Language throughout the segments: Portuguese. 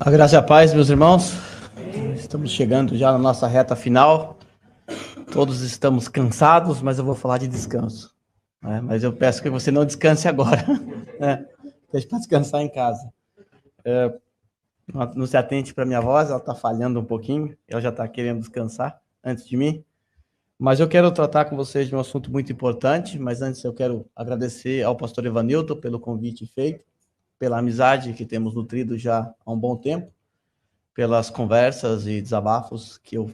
A graça e a paz, meus irmãos. Estamos chegando já na nossa reta final. Todos estamos cansados, mas eu vou falar de descanso. Mas eu peço que você não descanse agora. Deixe para descansar em casa. Não se atente para minha voz, ela está falhando um pouquinho. Ela já está querendo descansar antes de mim. Mas eu quero tratar com vocês de um assunto muito importante. Mas antes eu quero agradecer ao pastor Evanilton pelo convite feito, pela amizade que temos nutrido já há um bom tempo, pelas conversas e desabafos que eu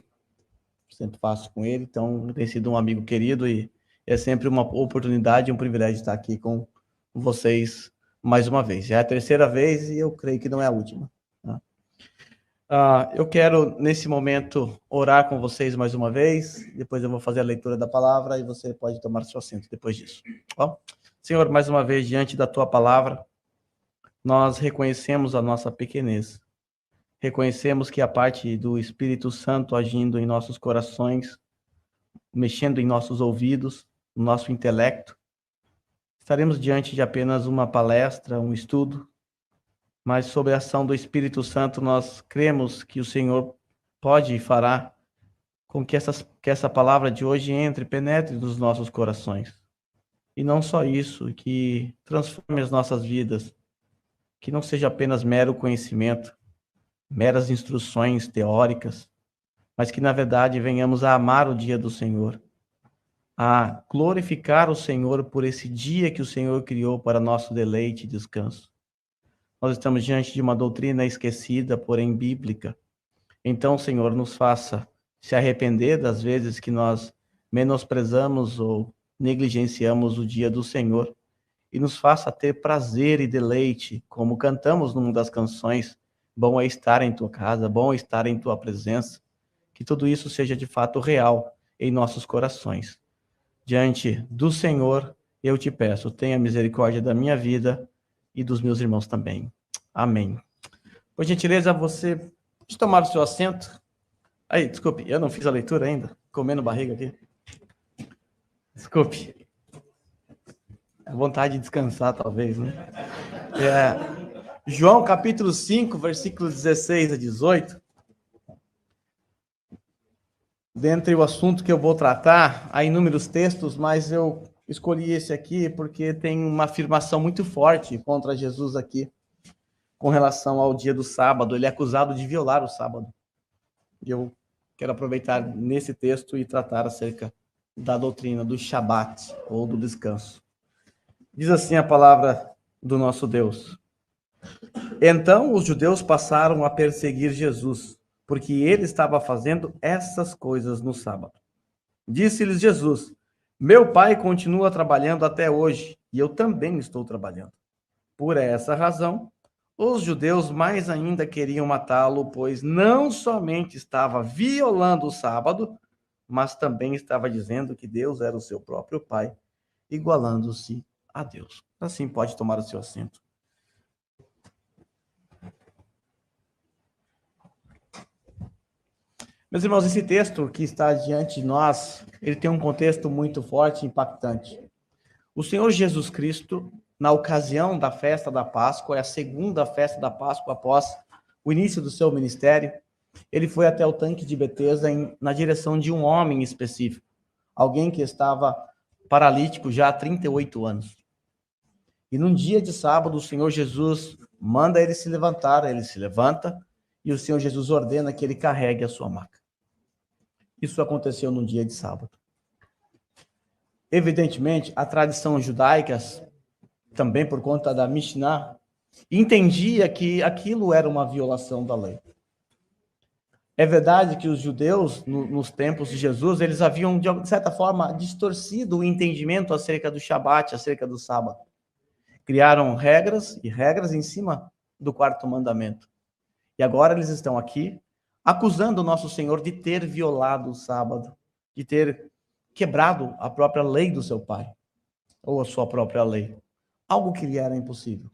sempre faço com ele. Então, tem sido um amigo querido e é sempre uma oportunidade e um privilégio estar aqui com vocês mais uma vez. Já é a terceira vez e eu creio que não é a última. Eu quero, nesse momento, orar com vocês mais uma vez. Depois eu vou fazer a leitura da palavra e você pode tomar seu assento depois disso. Bom, Senhor, mais uma vez, diante da tua palavra, nós reconhecemos a nossa pequenez. Reconhecemos que a parte do Espírito Santo agindo em nossos corações, mexendo em nossos ouvidos, no nosso intelecto, estaremos diante de apenas uma palestra, um estudo, mas sob a ação do Espírito Santo nós cremos que o Senhor pode e fará com que essa palavra de hoje entre, penetre nos nossos corações. E não só isso, que transforme as nossas vidas, que não seja apenas mero conhecimento, meras instruções teóricas, mas que, na verdade, venhamos a amar o dia do Senhor, a glorificar o Senhor por esse dia que o Senhor criou para nosso deleite e descanso. Nós estamos diante de uma doutrina esquecida, porém bíblica. Então, Senhor, nos faça se arrepender das vezes que nós menosprezamos ou negligenciamos o dia do Senhor e nos faça ter prazer e deleite, como cantamos numa das canções, bom é estar em tua casa, bom é estar em tua presença. Que tudo isso seja de fato real em nossos corações. Diante do Senhor, eu te peço, tenha misericórdia da minha vida e dos meus irmãos também. Amém. Por gentileza, você pode tomar o seu assento. Aí, desculpe, eu não fiz a leitura ainda. Comendo barriga aqui. Desculpe. É vontade de descansar, talvez, né? João, capítulo 5, versículos 16 a 18. Dentre o assunto que eu vou tratar, há inúmeros textos, mas eu escolhi esse aqui porque tem uma afirmação muito forte contra Jesus aqui, com relação ao dia do sábado. Ele é acusado de violar o sábado. E eu quero aproveitar nesse texto e tratar acerca da doutrina do Shabat, ou do descanso. Diz assim a palavra do nosso Deus. Então os judeus passaram a perseguir Jesus, porque ele estava fazendo essas coisas no sábado. Disse-lhes Jesus: meu pai continua trabalhando até hoje, e eu também estou trabalhando. Por essa razão, os judeus mais ainda queriam matá-lo, pois não somente estava violando o sábado, mas também estava dizendo que Deus era o seu próprio pai, igualando-se a Deus. Assim pode tomar o seu assento. Meus irmãos, esse texto que está diante de nós, ele tem um contexto muito forte e impactante. O Senhor Jesus Cristo, na ocasião da festa da Páscoa, é a segunda festa da Páscoa após o início do seu ministério, ele foi até o tanque de Betesda na direção de um homem específico, alguém que estava paralítico já há 38 anos. E num dia de sábado, o Senhor Jesus manda ele se levantar, ele se levanta, e o Senhor Jesus ordena que ele carregue a sua maca. Isso aconteceu num dia de sábado. Evidentemente, a tradição judaica, também por conta da Mishnah, entendia que aquilo era uma violação da lei. É verdade que os judeus, nos tempos de Jesus, eles haviam, de certa forma, distorcido o entendimento acerca do Shabat, acerca do sábado. Criaram regras em cima do quarto mandamento. E agora eles estão aqui acusando o nosso Senhor de ter violado o sábado, de ter quebrado a própria lei do seu pai, ou a sua própria lei, algo que lhe era impossível.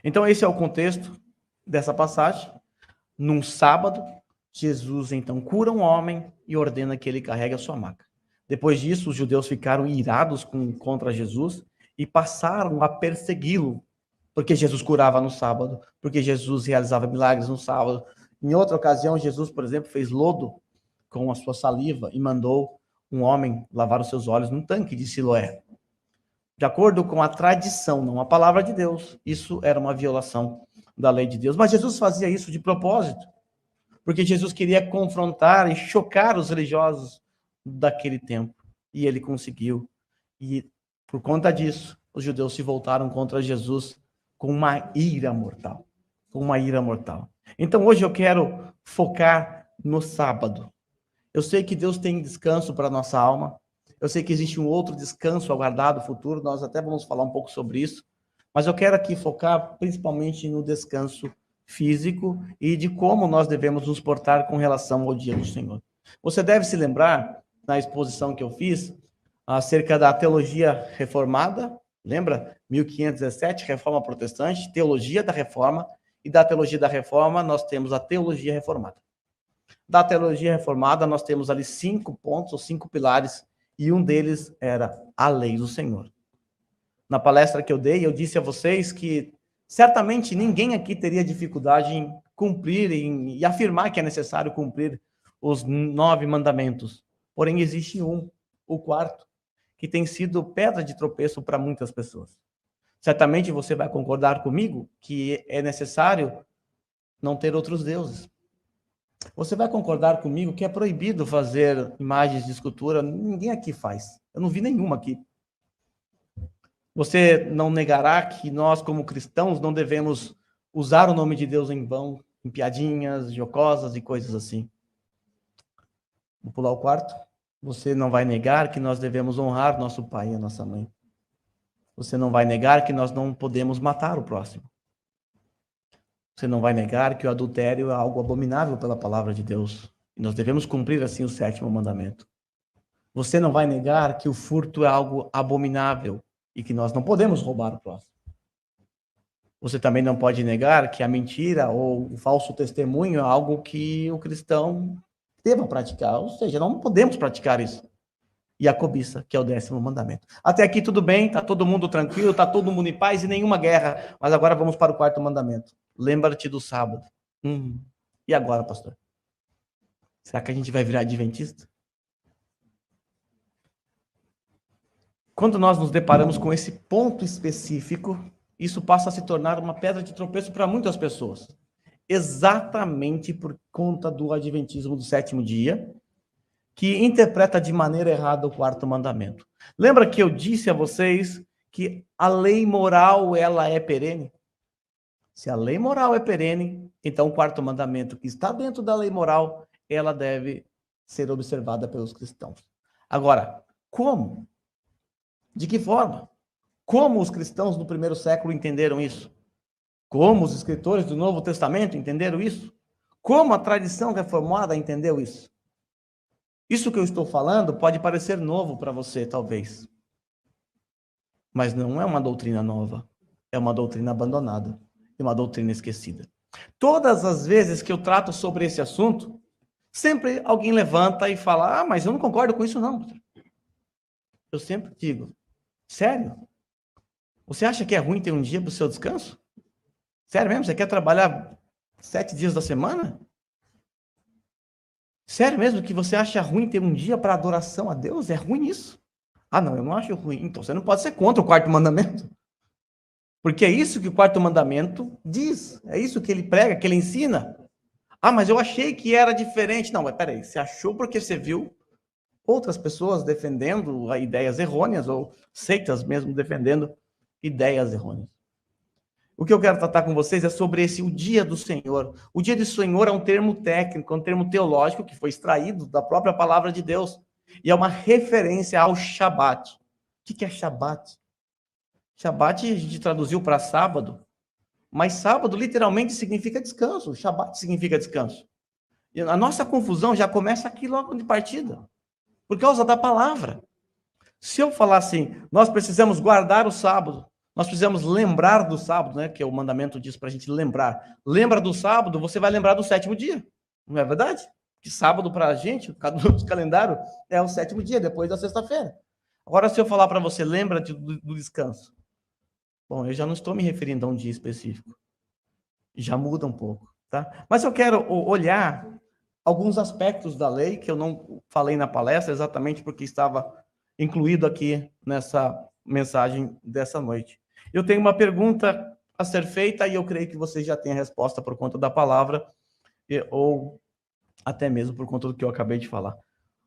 Então esse é o contexto dessa passagem. Num sábado, Jesus então cura um homem e ordena que ele carregue a sua maca. Depois disso, os judeus ficaram irados contra Jesus e passaram a persegui-lo porque Jesus curava no sábado, porque Jesus realizava milagres no sábado. Em outra ocasião, Jesus, por exemplo, fez lodo com a sua saliva e mandou um homem lavar os seus olhos num tanque de Siloé. De acordo com a tradição, não a palavra de Deus, isso era uma violação da lei de Deus. Mas Jesus fazia isso de propósito, porque Jesus queria confrontar e chocar os religiosos daquele tempo. E ele conseguiu. E por conta disso, os judeus se voltaram contra Jesus com uma ira mortal. Com uma ira mortal. Então hoje eu quero focar no sábado. Eu sei que Deus tem descanso para a nossa alma. Eu sei que existe um outro descanso aguardado futuro. Nós até vamos falar um pouco sobre isso. Mas eu quero aqui focar principalmente no descanso físico e de como nós devemos nos portar com relação ao dia do Senhor. Você deve se lembrar, na exposição que eu fiz, acerca da teologia reformada, lembra? 1517, Reforma Protestante, teologia da Reforma, e da teologia da Reforma nós temos a teologia reformada. Da teologia reformada nós temos ali 5 pontos, ou 5 pilares, e um deles era a lei do Senhor. Na palestra que eu dei, eu disse a vocês que certamente ninguém aqui teria dificuldade em cumprir e afirmar que é necessário cumprir os 9 mandamentos. Porém, existe um, o quarto, que tem sido pedra de tropeço para muitas pessoas. Certamente você vai concordar comigo que é necessário não ter outros deuses. Você vai concordar comigo que é proibido fazer imagens de escultura. Ninguém aqui faz. Eu não vi nenhuma aqui. Você não negará que nós, como cristãos, não devemos usar o nome de Deus em vão, em piadinhas, jocosas e coisas assim. Vou pular o quarto. Você não vai negar que nós devemos honrar nosso pai e a nossa mãe. Você não vai negar que nós não podemos matar o próximo. Você não vai negar que o adultério é algo abominável pela palavra de Deus. E nós devemos cumprir assim o 7º mandamento. Você não vai negar que o furto é algo abominável e que nós não podemos roubar o próximo. Você também não pode negar que a mentira ou o falso testemunho é algo que o cristão deva praticar. Ou seja, não podemos praticar isso. E a cobiça, que é o 10º mandamento. Até aqui tudo bem, está todo mundo tranquilo, está todo mundo em paz e nenhuma guerra. Mas agora vamos para o 4º mandamento. Lembra-te do sábado. E agora, pastor? Será que a gente vai virar adventista? Quando nós nos deparamos com esse ponto específico, isso passa a se tornar uma pedra de tropeço para muitas pessoas. Exatamente por conta do adventismo do 7º dia, que interpreta de maneira errada o 4º mandamento. Lembra que eu disse a vocês que a lei moral, ela é perene? Se a lei moral é perene, então o 4º mandamento que está dentro da lei moral, ela deve ser observada pelos cristãos. Agora, como? De que forma? Como os cristãos do 1º século entenderam isso? Como os escritores do Novo Testamento entenderam isso? Como a tradição reformada entendeu isso? Isso que eu estou falando pode parecer novo para você, talvez. Mas não é uma doutrina nova. É uma doutrina abandonada. É uma doutrina esquecida. Todas as vezes que eu trato sobre esse assunto, sempre alguém levanta e fala, mas eu não concordo com isso não. Eu sempre digo, sério? Você acha que é ruim ter um dia para o seu descanso? Sério mesmo? Você quer trabalhar 7 dias da semana? Sério mesmo que você acha ruim ter um dia para adoração a Deus? É ruim isso? Ah, não, eu não acho ruim. Então você não pode ser contra o 4º mandamento. Porque é isso que o 4º mandamento diz. É isso que ele prega, que ele ensina. Ah, mas eu achei que era diferente. Não, mas peraí, você achou porque você viu outras pessoas defendendo ideias errôneas, ou seitas mesmo defendendo ideias errôneas. O que eu quero tratar com vocês é sobre o dia do Senhor. O dia do Senhor é um termo técnico, é um termo teológico que foi extraído da própria palavra de Deus. E é uma referência ao Shabat. O que é Shabat? Shabat a gente traduziu para sábado, mas sábado literalmente significa descanso. Shabat significa descanso. E a nossa confusão já começa aqui logo de partida, por causa da palavra. Se eu falar assim, nós precisamos guardar o sábado, nós precisamos lembrar do sábado, né? Que o mandamento diz para a gente lembrar. Lembra do sábado, você vai lembrar do 7º dia. Não é verdade? Que sábado para a gente, o calendário, é o 7º dia, depois da sexta-feira. Agora, se eu falar para você, lembra do descanso. Bom, eu já não estou me referindo a um dia específico. Já muda um pouco, tá? Mas eu quero olhar alguns aspectos da lei que eu não falei na palestra, exatamente porque estava incluído aqui nessa mensagem dessa noite. Eu tenho uma pergunta a ser feita e eu creio que você já tem a resposta por conta da palavra ou até mesmo por conta do que eu acabei de falar.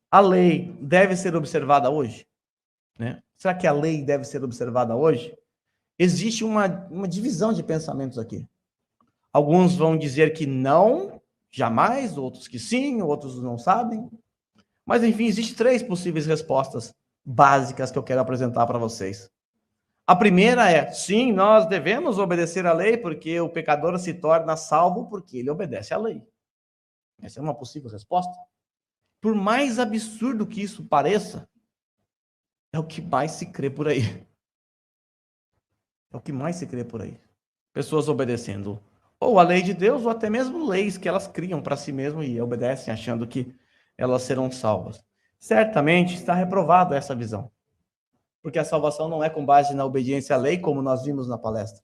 A lei deve ser observada hoje? Né? Será que a lei deve ser observada hoje? Existe uma divisão de pensamentos aqui. Alguns vão dizer que não, jamais, outros que sim, outros não sabem. Mas, enfim, existem 3 possíveis respostas básicas que eu quero apresentar para vocês. A primeira é, sim, nós devemos obedecer à lei, porque o pecador se torna salvo porque ele obedece à lei. Essa é uma possível resposta. Por mais absurdo que isso pareça, é o que mais se crê por aí. É o que mais se crê por aí. Pessoas obedecendo ou a lei de Deus, ou até mesmo leis que elas criam para si mesmas e obedecem, achando que elas serão salvas. Certamente está reprovada essa visão. Porque a salvação não é com base na obediência à lei, como nós vimos na palestra.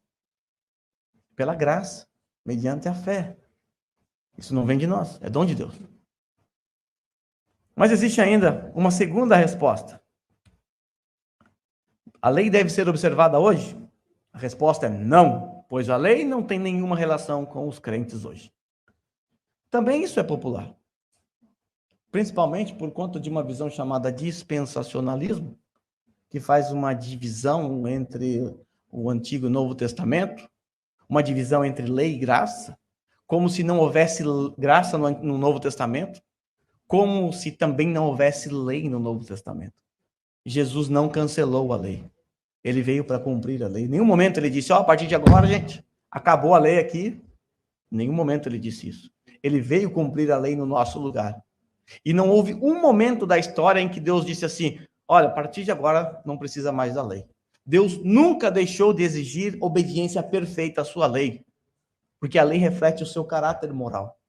Pela graça, mediante a fé. Isso não vem de nós, é dom de Deus. Mas existe ainda uma segunda resposta. A lei deve ser observada hoje? A resposta é não, pois a lei não tem nenhuma relação com os crentes hoje. Também isso é popular. Principalmente por conta de uma visão chamada dispensacionalismo, que faz uma divisão entre o Antigo e o Novo Testamento, uma divisão entre lei e graça, como se não houvesse graça no Novo Testamento, como se também não houvesse lei no Novo Testamento. Jesus não cancelou a lei. Ele veio para cumprir a lei. Em nenhum momento ele disse, a partir de agora, gente, acabou a lei aqui. Em nenhum momento ele disse isso. Ele veio cumprir a lei no nosso lugar. E não houve um momento da história em que Deus disse assim, olha, a partir de agora não precisa mais da lei. Deus nunca deixou de exigir obediência perfeita à sua lei, porque a lei reflete o seu caráter moral.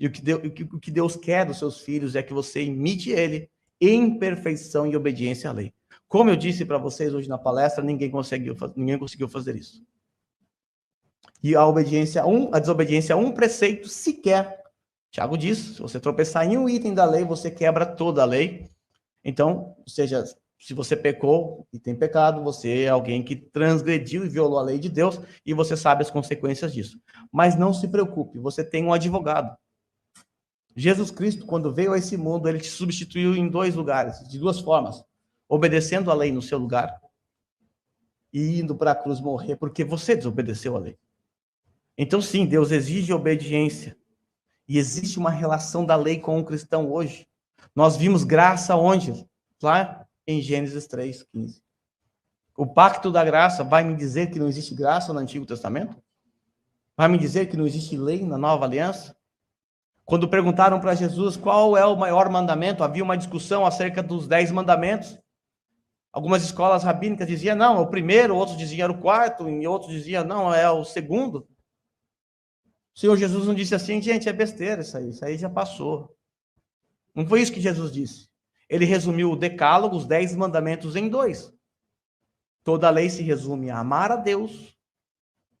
E o que Deus quer dos seus filhos é que você imite ele em perfeição e obediência à lei. Como eu disse para vocês hoje na palestra, ninguém conseguiu fazer isso. E a desobediência a um preceito sequer. Tiago diz, se você tropeçar em um item da lei, você quebra toda a lei. Então, ou seja, se você pecou e tem pecado, você é alguém que transgrediu e violou a lei de Deus e você sabe as consequências disso. Mas não se preocupe, você tem um advogado. Jesus Cristo, quando veio a esse mundo, ele te substituiu em 2 lugares, de 2 formas. Obedecendo a lei no seu lugar e indo para a cruz morrer, porque você desobedeceu a lei. Então, sim, Deus exige obediência. E existe uma relação da lei com o cristão hoje. Nós vimos graça onde? Lá em Gênesis 3:15. O pacto da graça vai me dizer que não existe graça no Antigo Testamento? Vai me dizer que não existe lei na Nova Aliança? Quando perguntaram para Jesus qual é o maior mandamento, havia uma discussão acerca dos 10 mandamentos. Algumas escolas rabínicas diziam, não, é o primeiro, outros diziam era o quarto, e outros diziam, não, é o segundo. O Senhor Jesus não disse assim, gente, é besteira isso aí já passou. Não foi isso que Jesus disse. Ele resumiu o decálogo, os 10 mandamentos em 2. Toda a lei se resume a amar a Deus,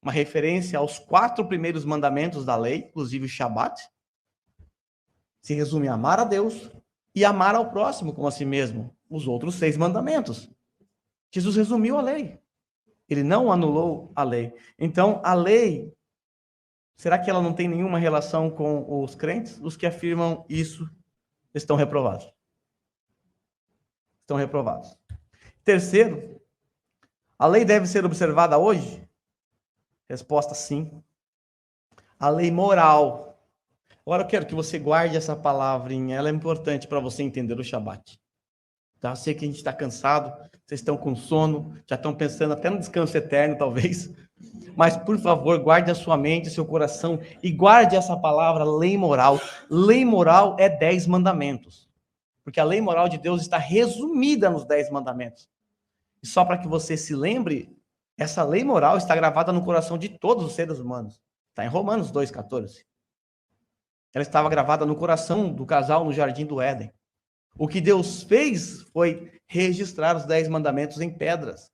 uma referência aos 4 primeiros mandamentos da lei, inclusive o Shabat. Se resume a amar a Deus e amar ao próximo como a si mesmo, os outros 6 mandamentos. Jesus resumiu a lei. Ele não anulou a lei. Então, a lei, será que ela não tem nenhuma relação com os crentes? Os que afirmam isso estão reprovados. Estão reprovados. Terceiro, a lei deve ser observada hoje? Resposta sim. A lei moral. Agora eu quero que você guarde essa palavrinha, ela é importante para você entender o Shabat. Tá? Eu sei que a gente está cansado, vocês estão com sono, já estão pensando até no descanso eterno, talvez. Mas, por favor, guarde a sua mente, seu coração e guarde essa palavra, lei moral. Lei moral é 10 mandamentos. Porque a lei moral de Deus está resumida nos 10 mandamentos. E só para que você se lembre, essa lei moral está gravada no coração de todos os seres humanos. Está em Romanos 2,14. Ela estava gravada no coração do casal no Jardim do Éden. O que Deus fez foi registrar os 10 mandamentos em pedras.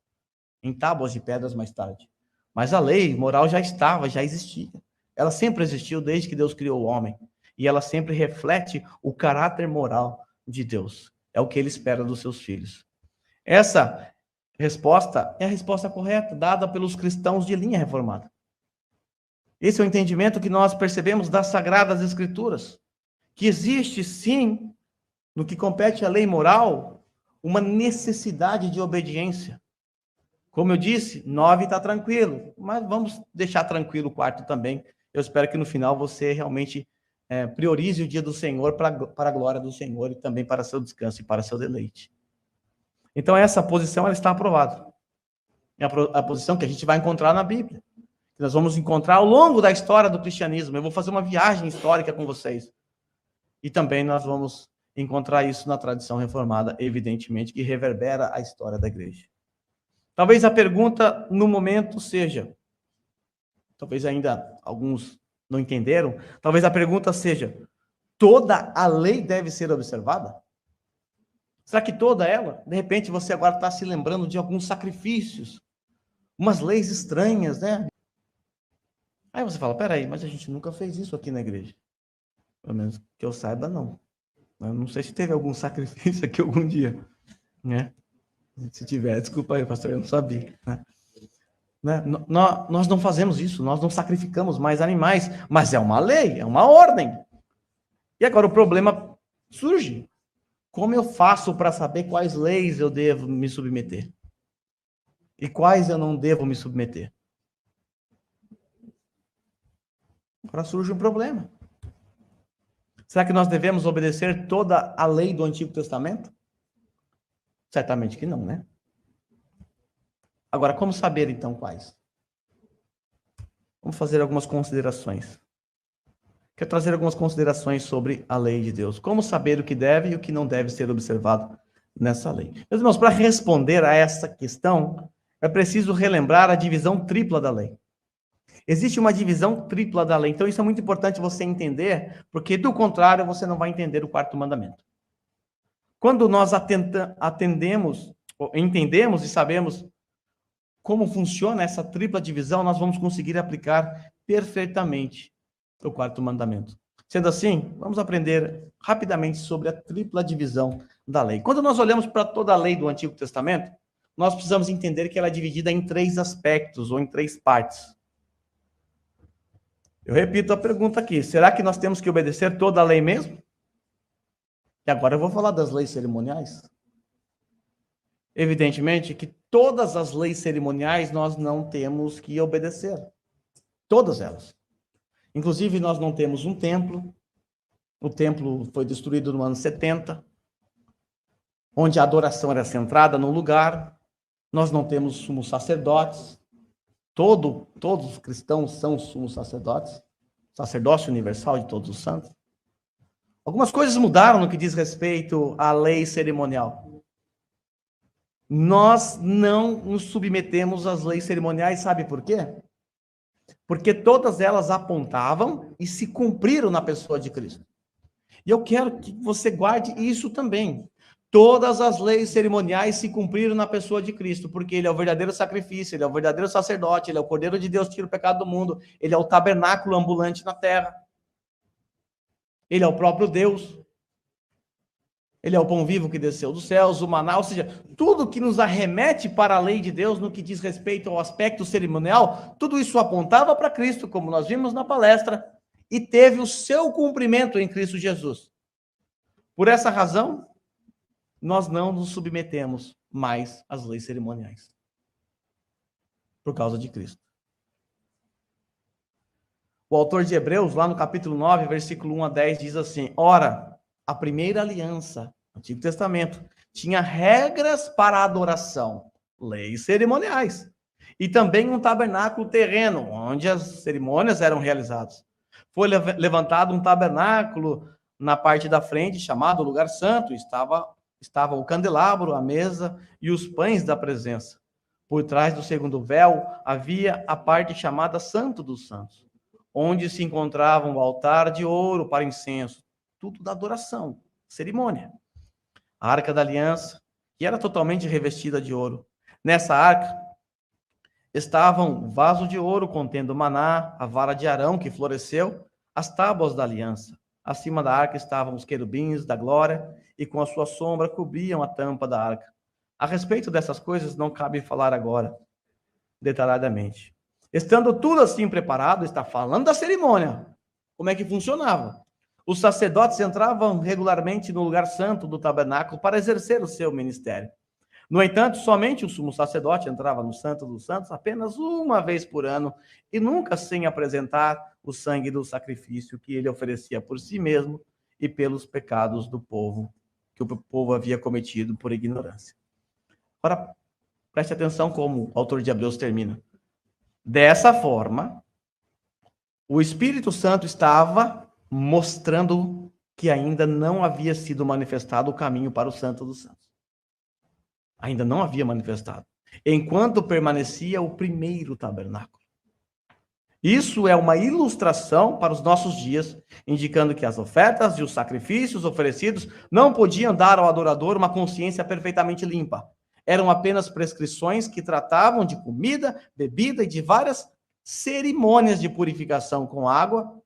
em tábuas de pedras mais tarde. Mas a lei moral já estava, já existia. Ela sempre existiu desde que Deus criou o homem. E ela sempre reflete o caráter moral de Deus. É o que ele espera dos seus filhos. Essa resposta é a resposta correta, dada pelos cristãos de linha reformada. Esse é o entendimento que nós percebemos das Sagradas Escrituras. Que existe, sim, no que compete à lei moral, uma necessidade de obediência. Como eu disse, 9 está tranquilo, mas vamos deixar tranquilo o quarto também. Eu espero que no final você realmente priorize o dia do Senhor para a glória do Senhor e também para seu descanso e para seu deleite. Então, essa posição ela está aprovada. É a posição que a gente vai encontrar na Bíblia. Que nós vamos encontrar ao longo da história do cristianismo. Eu vou fazer uma viagem histórica com vocês. E também nós vamos encontrar isso na tradição reformada, evidentemente, que reverbera a história da igreja. Talvez a pergunta no momento seja, talvez ainda alguns não entenderam, talvez a pergunta seja, toda a lei deve ser observada? Será que toda ela? De repente você agora está se lembrando de alguns sacrifícios, umas leis estranhas, né? Aí você fala, peraí, mas a gente nunca fez isso aqui na igreja. Pelo menos que eu saiba, não. Eu não sei se teve algum sacrifício aqui algum dia, né? Se tiver, desculpa aí, pastor, eu não sabia. Né? Nós não fazemos isso, nós não sacrificamos mais animais, mas é uma lei, é uma ordem. E agora o problema surge. Como eu faço para saber quais leis eu devo me submeter? E quais eu não devo me submeter? Agora surge um problema. Será que nós devemos obedecer toda a lei do Antigo Testamento? Certamente que não, né? Agora, como saber, então, quais? Vamos fazer algumas considerações. Quero trazer algumas considerações sobre a lei de Deus. Como saber o que deve e o que não deve ser observado nessa lei. Meus irmãos, para responder a essa questão, é preciso relembrar a divisão tripla da lei. Existe uma divisão tripla da lei. Então, isso é muito importante você entender, porque, do contrário, você não vai entender o quarto mandamento. Quando nós entendemos e sabemos como funciona essa tripla divisão, nós vamos conseguir aplicar perfeitamente o quarto mandamento. Sendo assim, vamos aprender rapidamente sobre a tripla divisão da lei. Quando nós olhamos para toda a lei do Antigo Testamento, nós precisamos entender que ela é dividida em 3 aspectos, ou em 3 partes. Eu repito a pergunta aqui, será que nós temos que obedecer toda a lei mesmo? E agora eu vou falar das leis cerimoniais. Evidentemente que todas as leis cerimoniais nós não temos que obedecer. Todas elas. Inclusive, nós não temos um templo. O templo foi destruído no ano 70, onde a adoração era centrada no lugar. Nós não temos sumos sacerdotes. Todos os cristãos são sumos sacerdotes. Sacerdócio universal de todos os santos. Algumas coisas mudaram no que diz respeito à lei cerimonial. Nós não nos submetemos às leis cerimoniais, sabe por quê? Porque todas elas apontavam e se cumpriram na pessoa de Cristo. E eu quero que você guarde isso também. Todas as leis cerimoniais se cumpriram na pessoa de Cristo, porque ele é o verdadeiro sacrifício, ele é o verdadeiro sacerdote, ele é o Cordeiro de Deus que tira o pecado do mundo, ele é o tabernáculo ambulante na terra. Ele é o próprio Deus. Ele é o pão vivo que desceu dos céus, o maná, ou seja, tudo que nos arremete para a lei de Deus no que diz respeito ao aspecto cerimonial, tudo isso apontava para Cristo, como nós vimos na palestra, e teve o seu cumprimento em Cristo Jesus. Por essa razão, nós não nos submetemos mais às leis cerimoniais. Por causa de Cristo. O autor de Hebreus, lá no capítulo 9, versículo 1 a 10, diz assim: ora, a primeira aliança, Antigo Testamento, tinha regras para a adoração, leis cerimoniais, e também um tabernáculo terreno, onde as cerimônias eram realizadas. Foi levantado um tabernáculo na parte da frente, chamado Lugar Santo, estava o candelabro, a mesa e os pães da presença. Por trás do segundo véu havia a parte chamada Santo dos Santos, onde se encontrava um altar de ouro para incenso, tudo da adoração, cerimônia. A Arca da Aliança, que era totalmente revestida de ouro. Nessa arca estavam o vaso de ouro contendo maná, a vara de Arão que floresceu, as tábuas da aliança. Acima da arca estavam os querubins da glória, e com a sua sombra cobriam a tampa da arca. A respeito dessas coisas não cabe falar agora, detalhadamente. Estando tudo assim preparado, está falando da cerimônia. Como é que funcionava? Os sacerdotes entravam regularmente no lugar santo do tabernáculo para exercer o seu ministério. No entanto, somente o sumo sacerdote entrava no Santo dos Santos apenas uma vez por ano e nunca sem apresentar o sangue do sacrifício que ele oferecia por si mesmo e pelos pecados do povo, que o povo havia cometido por ignorância. Agora, preste atenção como o autor de Hebreus termina. Dessa forma, o Espírito Santo estava mostrando que ainda não havia sido manifestado o caminho para o Santo dos Santos. Ainda não havia manifestado, enquanto permanecia o primeiro tabernáculo. Isso é uma ilustração para os nossos dias, indicando que as ofertas e os sacrifícios oferecidos não podiam dar ao adorador uma consciência perfeitamente limpa. Eram apenas prescrições que tratavam de comida, bebida e de várias cerimônias de purificação com água.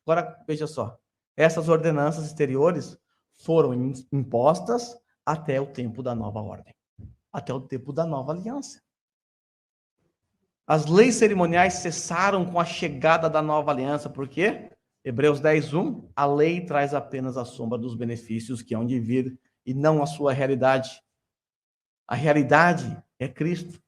Agora, veja só, essas ordenanças exteriores foram impostas até o tempo da nova ordem. Até o tempo da nova aliança. As leis cerimoniais cessaram com a chegada da nova aliança, porque Hebreus 10:1, a lei traz apenas a sombra dos benefícios que hão de vir e não a sua realidade. A realidade é Cristo.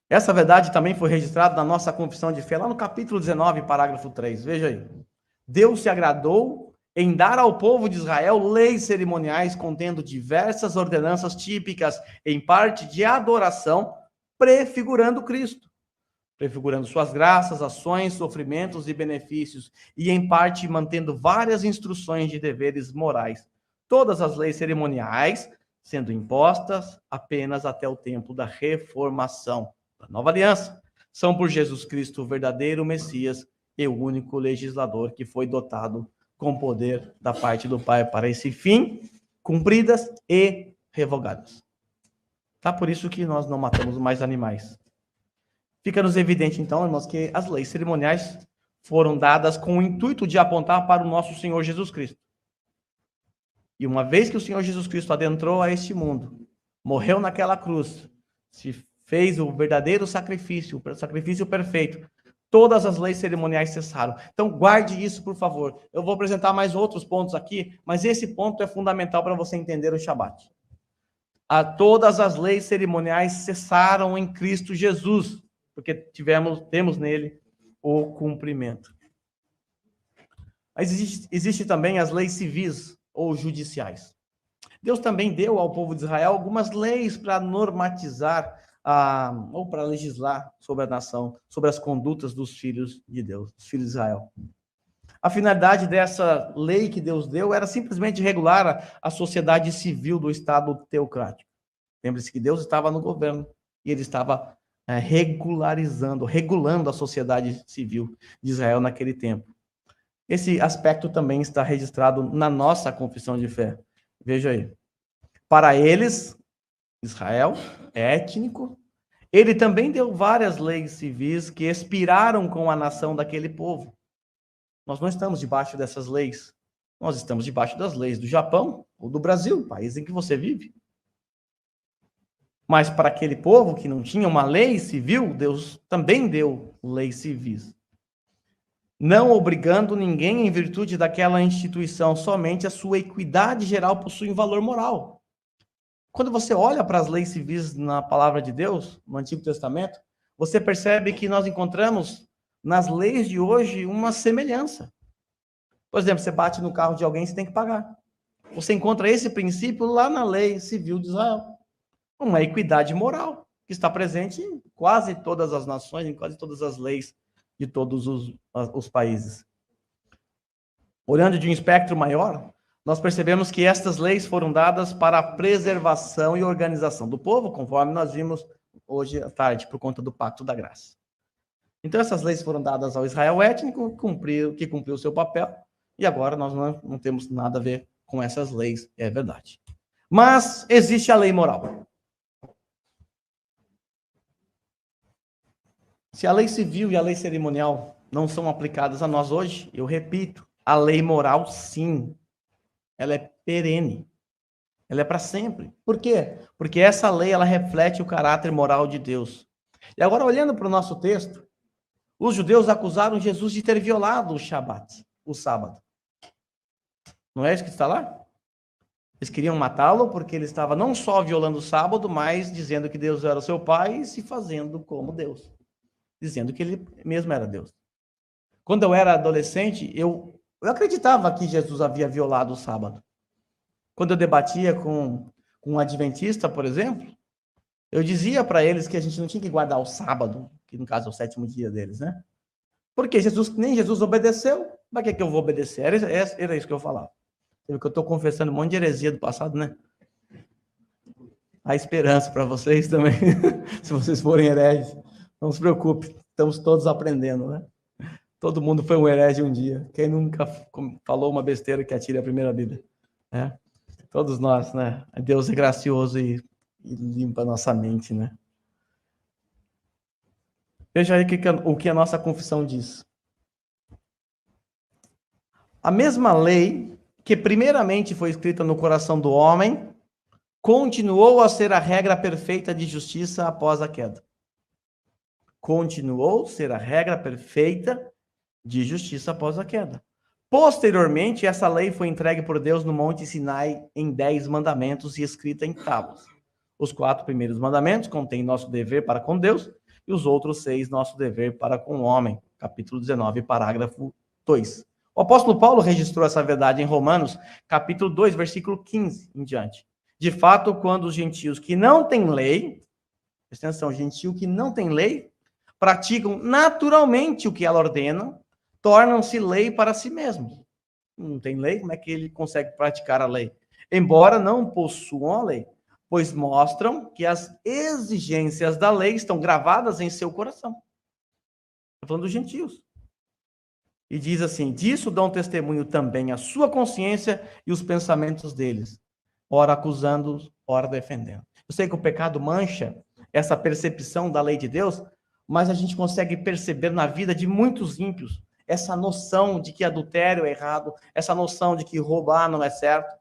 Essa verdade também foi registrada na nossa confissão de fé, lá no capítulo 19, parágrafo 3. Veja aí. Deus se agradou em dar ao povo de Israel leis cerimoniais contendo diversas ordenanças típicas, em parte de adoração, prefigurando Cristo, prefigurando suas graças, ações, sofrimentos e benefícios, e em parte mantendo várias instruções de deveres morais. Todas as leis cerimoniais sendo impostas apenas até o tempo da reformação, da nova aliança, são por Jesus Cristo o verdadeiro Messias e o único legislador que foi dotado com poder da parte do Pai para esse fim, cumpridas e revogadas. Tá? Por isso que nós não matamos mais animais. Fica-nos evidente, então, irmãos, que as leis cerimoniais foram dadas com o intuito de apontar para o nosso Senhor Jesus Cristo. E uma vez que o Senhor Jesus Cristo adentrou a este mundo, morreu naquela cruz, se fez o verdadeiro sacrifício, o sacrifício perfeito, todas as leis cerimoniais cessaram. Então, guarde isso, por favor. Eu vou apresentar mais outros pontos aqui, mas esse ponto é fundamental para você entender o Shabat. Todas as leis cerimoniais cessaram em Cristo Jesus, porque temos nele o cumprimento. Mas existe também as leis civis ou judiciais. Deus também deu ao povo de Israel algumas leis para normatizar ou para legislar sobre a nação, sobre as condutas dos filhos de Deus, dos filhos de Israel. A finalidade dessa lei que Deus deu era simplesmente regular a sociedade civil do Estado teocrático. Lembre-se que Deus estava no governo e ele estava regulando a sociedade civil de Israel naquele tempo. Esse aspecto também está registrado na nossa confissão de fé. Veja aí. Para eles, Israel é étnico. Ele também deu várias leis civis que expiraram com a nação daquele povo. Nós não estamos debaixo dessas leis. Nós estamos debaixo das leis do Japão ou do Brasil, país em que você vive. Mas para aquele povo que não tinha uma lei civil, Deus também deu leis civis. Não obrigando ninguém em virtude daquela instituição, somente a sua equidade geral possui um valor moral. Quando você olha para as leis civis na palavra de Deus, no Antigo Testamento, você percebe que nós encontramos nas leis de hoje uma semelhança. Por exemplo, você bate no carro de alguém, você tem que pagar. Você encontra esse princípio lá na lei civil de Israel. Uma equidade moral que está presente em quase todas as nações, em quase todas as leis de todos os países. Olhando de um espectro maior, nós percebemos que estas leis foram dadas para a preservação e organização do povo, conforme nós vimos hoje à tarde, por conta do Pacto da Graça. Então, essas leis foram dadas ao Israel étnico, que cumpriu o seu papel, e agora nós não temos nada a ver com essas leis, é verdade. Mas existe a lei moral. Se a lei civil e a lei cerimonial não são aplicadas a nós hoje, eu repito, a lei moral, sim, ela é perene. Ela é para sempre. Por quê? Porque essa lei, ela reflete o caráter moral de Deus. E agora, olhando para o nosso texto, os judeus acusaram Jesus de ter violado o Shabat, o sábado. Não é isso que está lá? Eles queriam matá-lo porque ele estava não só violando o sábado, mas dizendo que Deus era o seu pai e se fazendo como Deus. Dizendo que ele mesmo era Deus. Quando eu era adolescente, eu acreditava que Jesus havia violado o sábado. Quando eu debatia com um adventista, por exemplo, eu dizia para eles que a gente não tinha que guardar o sábado, que no caso é o 7º dia deles, né? Porque nem Jesus obedeceu, para que eu vou obedecer? Era isso que eu falava. Que eu estou confessando um monte de heresia do passado, né? Há esperança para vocês também, se vocês forem hereges. Não se preocupe, estamos todos aprendendo, né? Todo mundo foi um herege um dia. Quem nunca falou uma besteira que atire a primeira Bíblia? Né? Todos nós, né? Deus é gracioso e limpa a nossa mente, né? Veja aí o que a nossa confissão diz. A mesma lei que primeiramente foi escrita no coração do homem, continuou a ser a regra perfeita de justiça após a queda. Continuou a ser a regra perfeita de justiça após a queda. Posteriormente, essa lei foi entregue por Deus no Monte Sinai em 10 mandamentos e escrita em tábuas. Os 4 primeiros mandamentos contêm nosso dever para com Deus e os outros 6, nosso dever para com o homem. Capítulo 19, parágrafo 2. O apóstolo Paulo registrou essa verdade em Romanos, capítulo 2, versículo 15 em diante. De fato, quando os gentios que não têm lei, presta atenção, gentio que não tem lei, praticam naturalmente o que ela ordena, tornam-se lei para si mesmos. Não tem lei, como é que ele consegue praticar a lei? Embora não possuam a lei, pois mostram que as exigências da lei estão gravadas em seu coração. Estou falando dos gentios. E diz assim, disso dão testemunho também a sua consciência e os pensamentos deles, ora acusando-os, ora defendendo. Eu sei que o pecado mancha essa percepção da lei de Deus, mas a gente consegue perceber na vida de muitos ímpios essa noção de que adultério é errado, essa noção de que roubar não é certo.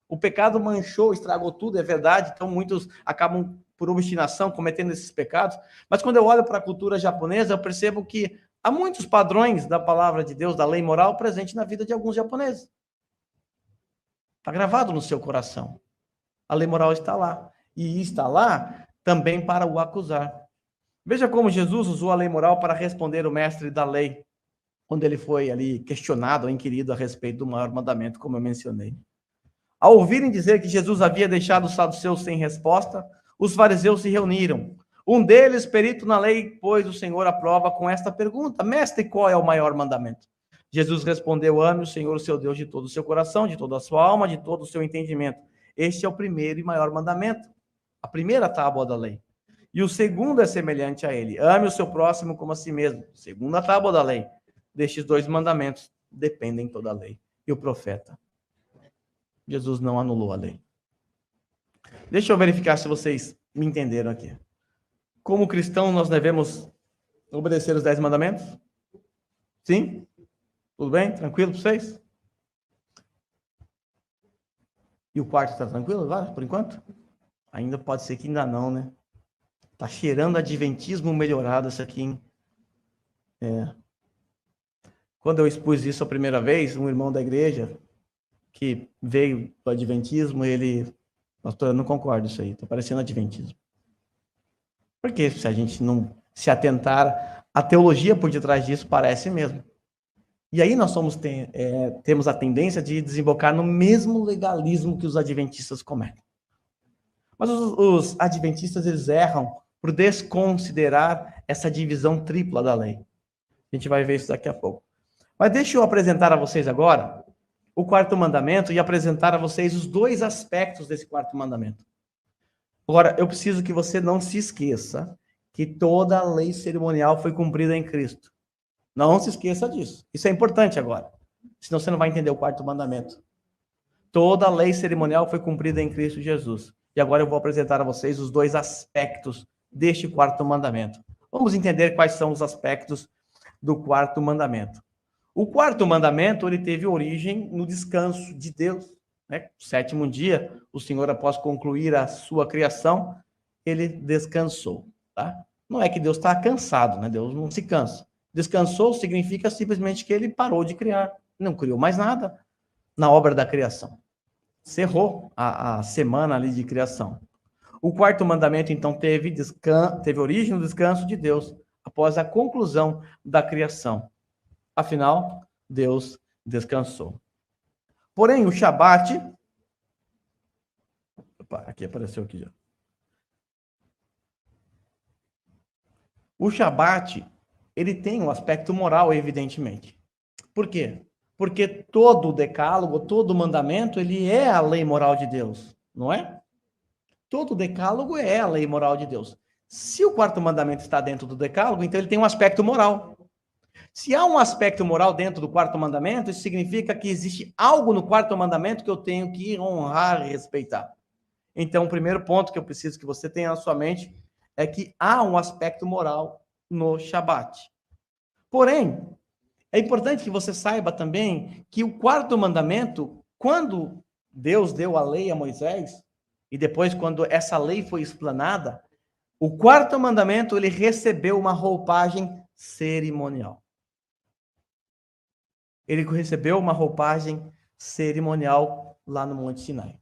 O pecado manchou, estragou tudo, é verdade, então muitos acabam, por obstinação, cometendo esses pecados. Mas quando eu olho para a cultura japonesa, eu percebo que há muitos padrões da palavra de Deus, da lei moral, presente na vida de alguns japoneses. Está gravado no seu coração. A lei moral está lá. E está lá também para o acusar. Veja como Jesus usou a lei moral para responder o mestre da lei, quando ele foi ali questionado ou inquirido a respeito do maior mandamento, como eu mencionei. Ao ouvirem dizer que Jesus havia deixado os saduceus sem resposta, os fariseus se reuniram. Um deles, perito na lei, pôs o Senhor à prova com esta pergunta: Mestre, qual é o maior mandamento? Jesus respondeu: ame o Senhor, o seu Deus, de todo o seu coração, de toda a sua alma, de todo o seu entendimento. Este é o primeiro e maior mandamento, a primeira tábua da lei. E o segundo é semelhante a ele: ame o seu próximo como a si mesmo. Segunda tábua da lei. Destes 2 mandamentos dependem toda a lei e o profeta. Jesus não anulou a lei. Deixa eu verificar se vocês me entenderam aqui. Como cristão, nós devemos obedecer os 10 mandamentos? Sim? Tudo bem? Tranquilo para vocês? E o quarto está tranquilo agora, por enquanto? Ainda pode ser que ainda não, né? Tá cheirando adventismo melhorado isso aqui, hein? Quando eu expus isso a primeira vez, um irmão da igreja que veio do adventismo, ele... Pastor, eu não concordo isso aí, tá parecendo adventismo. Porque se a gente não se atentar, a teologia por detrás disso parece mesmo. E aí nós temos a tendência de desembocar no mesmo legalismo que os adventistas cometem. Mas os adventistas, eles erram por desconsiderar essa divisão tripla da lei. A gente vai ver isso daqui a pouco. Mas deixa eu apresentar a vocês agora o 4º mandamento e apresentar a vocês os 2 aspectos desse 4º mandamento. Agora, eu preciso que você não se esqueça que toda a lei cerimonial foi cumprida em Cristo. Não se esqueça disso. Isso é importante agora. Senão você não vai entender o 4º mandamento. Toda a lei cerimonial foi cumprida em Cristo Jesus. E agora eu vou apresentar a vocês os 2 aspectos deste 4º mandamento. Vamos entender quais são os aspectos do quarto mandamento. O quarto mandamento, ele teve origem no descanso de Deus, né? O sétimo dia, o Senhor, após concluir a sua criação, ele descansou, tá? Não é que Deus está cansado, né? Deus não se cansa. Descansou significa simplesmente que ele parou de criar, não criou mais nada na obra da criação. Cerrou a semana ali de criação. O quarto mandamento, então, teve origem no descanso de Deus, após a conclusão da criação. Afinal, Deus descansou. Porém, o Shabat... Opa, aqui apareceu aqui já. O Shabat, ele tem um aspecto moral, evidentemente. Por quê? Porque todo o decálogo, todo o mandamento, ele é a lei moral de Deus, não é? Todo o decálogo é a lei moral de Deus. Se o quarto mandamento está dentro do decálogo, então ele tem um aspecto moral. Se há um aspecto moral dentro do quarto mandamento, isso significa que existe algo no quarto mandamento que eu tenho que honrar e respeitar. Então, o primeiro ponto que eu preciso que você tenha na sua mente é que há um aspecto moral no Shabat. Porém, é importante que você saiba também que o quarto mandamento, quando Deus deu a lei a Moisés, e depois quando essa lei foi explanada, o quarto mandamento, ele recebeu uma roupagem cerimonial. Ele recebeu uma roupagem cerimonial lá no Monte Sinai,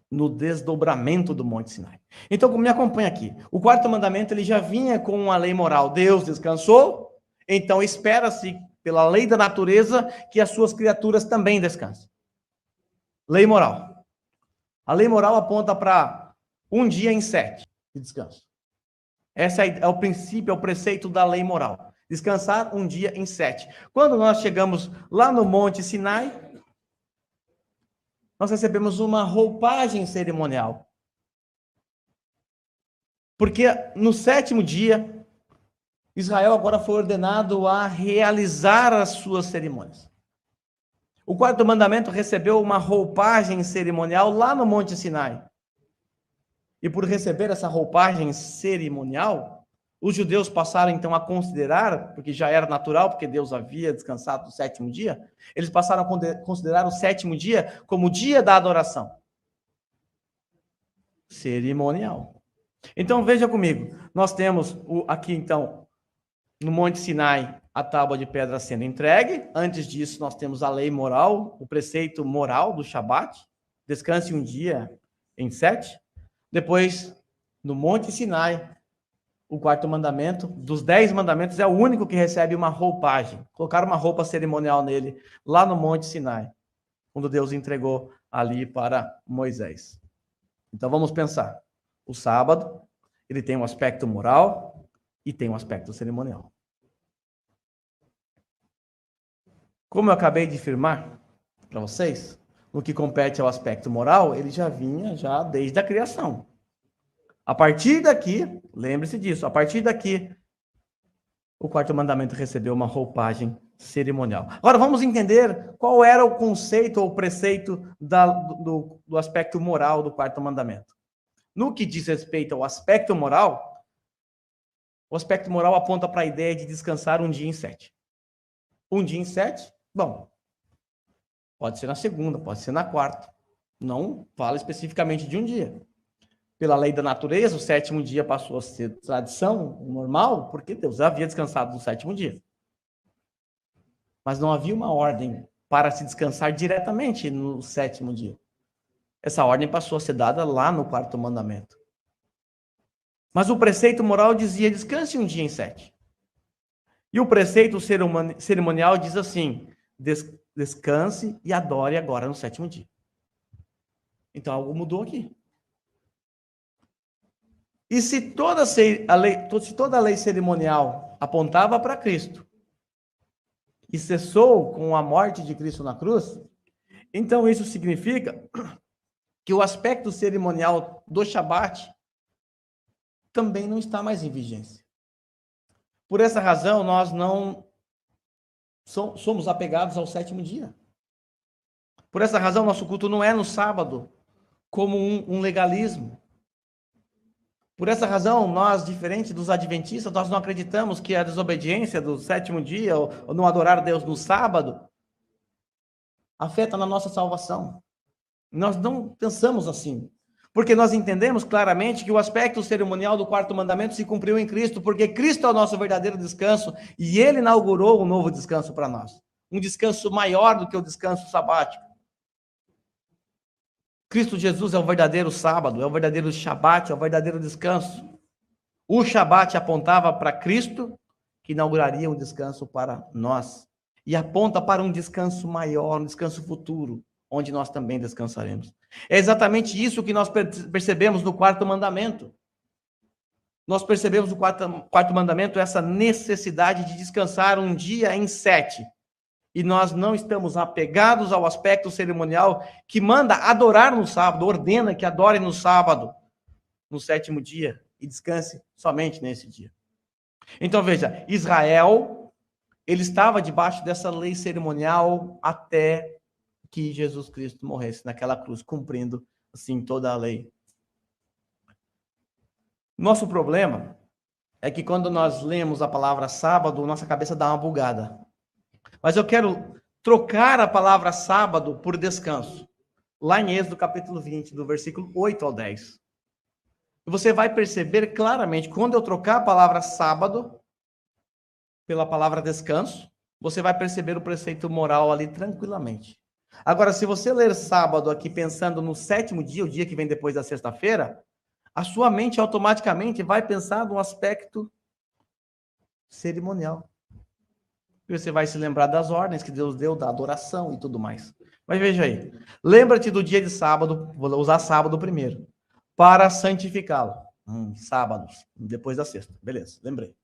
no desdobramento do Monte Sinai. Então, me acompanha aqui. O quarto mandamento, ele já vinha com uma lei moral. Deus descansou, então espera-se, pela lei da natureza, que as suas criaturas também descansem. Lei moral. A lei moral aponta para um dia em 7 de descanso. Esse é o princípio, é o preceito da lei moral. Descansar um dia em 7. Quando nós chegamos lá no Monte Sinai, nós recebemos uma roupagem cerimonial. Porque no 7º dia, Israel agora foi ordenado a realizar as suas cerimônias. O quarto mandamento recebeu uma roupagem cerimonial lá no Monte Sinai. E por receber essa roupagem cerimonial, os judeus passaram então a considerar, porque já era natural, porque Deus havia descansado no 7º dia, eles passaram a considerar o 7º dia como o dia da adoração cerimonial. Então veja comigo, nós temos aqui então, no Monte Sinai, a tábua de pedra sendo entregue. Antes disso, nós temos a lei moral, o preceito moral do Shabat, descanse um dia em 7. Depois, no Monte Sinai, o quarto mandamento, dos 10 mandamentos, é o único que recebe uma roupagem. Colocaram uma roupa cerimonial nele, lá no Monte Sinai, quando Deus entregou ali para Moisés. Então, vamos pensar. O sábado, ele tem um aspecto moral e tem um aspecto cerimonial. Como eu acabei de afirmar para vocês, no que compete ao aspecto moral, ele já vinha desde a criação. A partir daqui, lembre-se disso, a partir daqui, o quarto mandamento recebeu uma roupagem cerimonial. Agora vamos entender qual era o conceito ou preceito do aspecto moral do quarto mandamento. No que diz respeito ao aspecto moral, o aspecto moral aponta para a ideia de descansar um dia em 7. Um dia em 7, bom, pode ser na segunda, pode ser na quarta. Não fala especificamente de um dia. Pela lei da natureza, o 7º dia passou a ser tradição normal, porque Deus havia descansado no 7º dia. Mas não havia uma ordem para se descansar diretamente no 7º dia. Essa ordem passou a ser dada lá no quarto mandamento. Mas o preceito moral dizia, descanse um dia em 7. E o preceito cerimonial diz assim, descanse e adore agora no 7º dia. Então algo mudou aqui. E se toda a lei cerimonial apontava para Cristo e cessou com a morte de Cristo na cruz, então isso significa que o aspecto cerimonial do Shabat também não está mais em vigência. Por essa razão, nós não somos apegados ao 7º dia. Por essa razão, nosso culto não é no sábado como um legalismo. Por essa razão, nós, diferente dos adventistas, nós não acreditamos que a desobediência do 7º dia, ou não adorar Deus no sábado, afeta na nossa salvação. Nós não pensamos assim. Porque nós entendemos claramente que o aspecto cerimonial do 4º mandamento se cumpriu em Cristo, porque Cristo é o nosso verdadeiro descanso, e Ele inaugurou um novo descanso para nós. Um descanso maior do que o descanso sabático. Cristo Jesus é o verdadeiro sábado, é o verdadeiro shabat, é o verdadeiro descanso. O shabat apontava para Cristo, que inauguraria um descanso para nós. E aponta para um descanso maior, um descanso futuro, onde nós também descansaremos. É exatamente isso que nós percebemos no 4º mandamento. Nós percebemos no 4º mandamento essa necessidade de descansar um dia em 7. E nós não estamos apegados ao aspecto cerimonial que manda adorar no sábado, ordena que adore no sábado, no 7º dia, e descanse somente nesse dia. Então veja, Israel, ele estava debaixo dessa lei cerimonial até que Jesus Cristo morresse naquela cruz, cumprindo assim toda a lei. Nosso problema é que quando nós lemos a palavra sábado, nossa cabeça dá uma bugada. Mas eu quero trocar a palavra sábado por descanso. Lá em Êxodo capítulo 20, do versículo 8 ao 10. Você vai perceber claramente, quando eu trocar a palavra sábado pela palavra descanso, você vai perceber o preceito moral ali tranquilamente. Agora, se você ler sábado aqui pensando no 7º dia, o dia que vem depois da sexta-feira, a sua mente automaticamente vai pensar no aspecto cerimonial. E você vai se lembrar das ordens que Deus deu, da adoração e tudo mais. Mas veja aí, lembra-te do dia de sábado, vou usar sábado primeiro, para santificá-lo. Sábados, depois da sexta. Beleza, lembrei.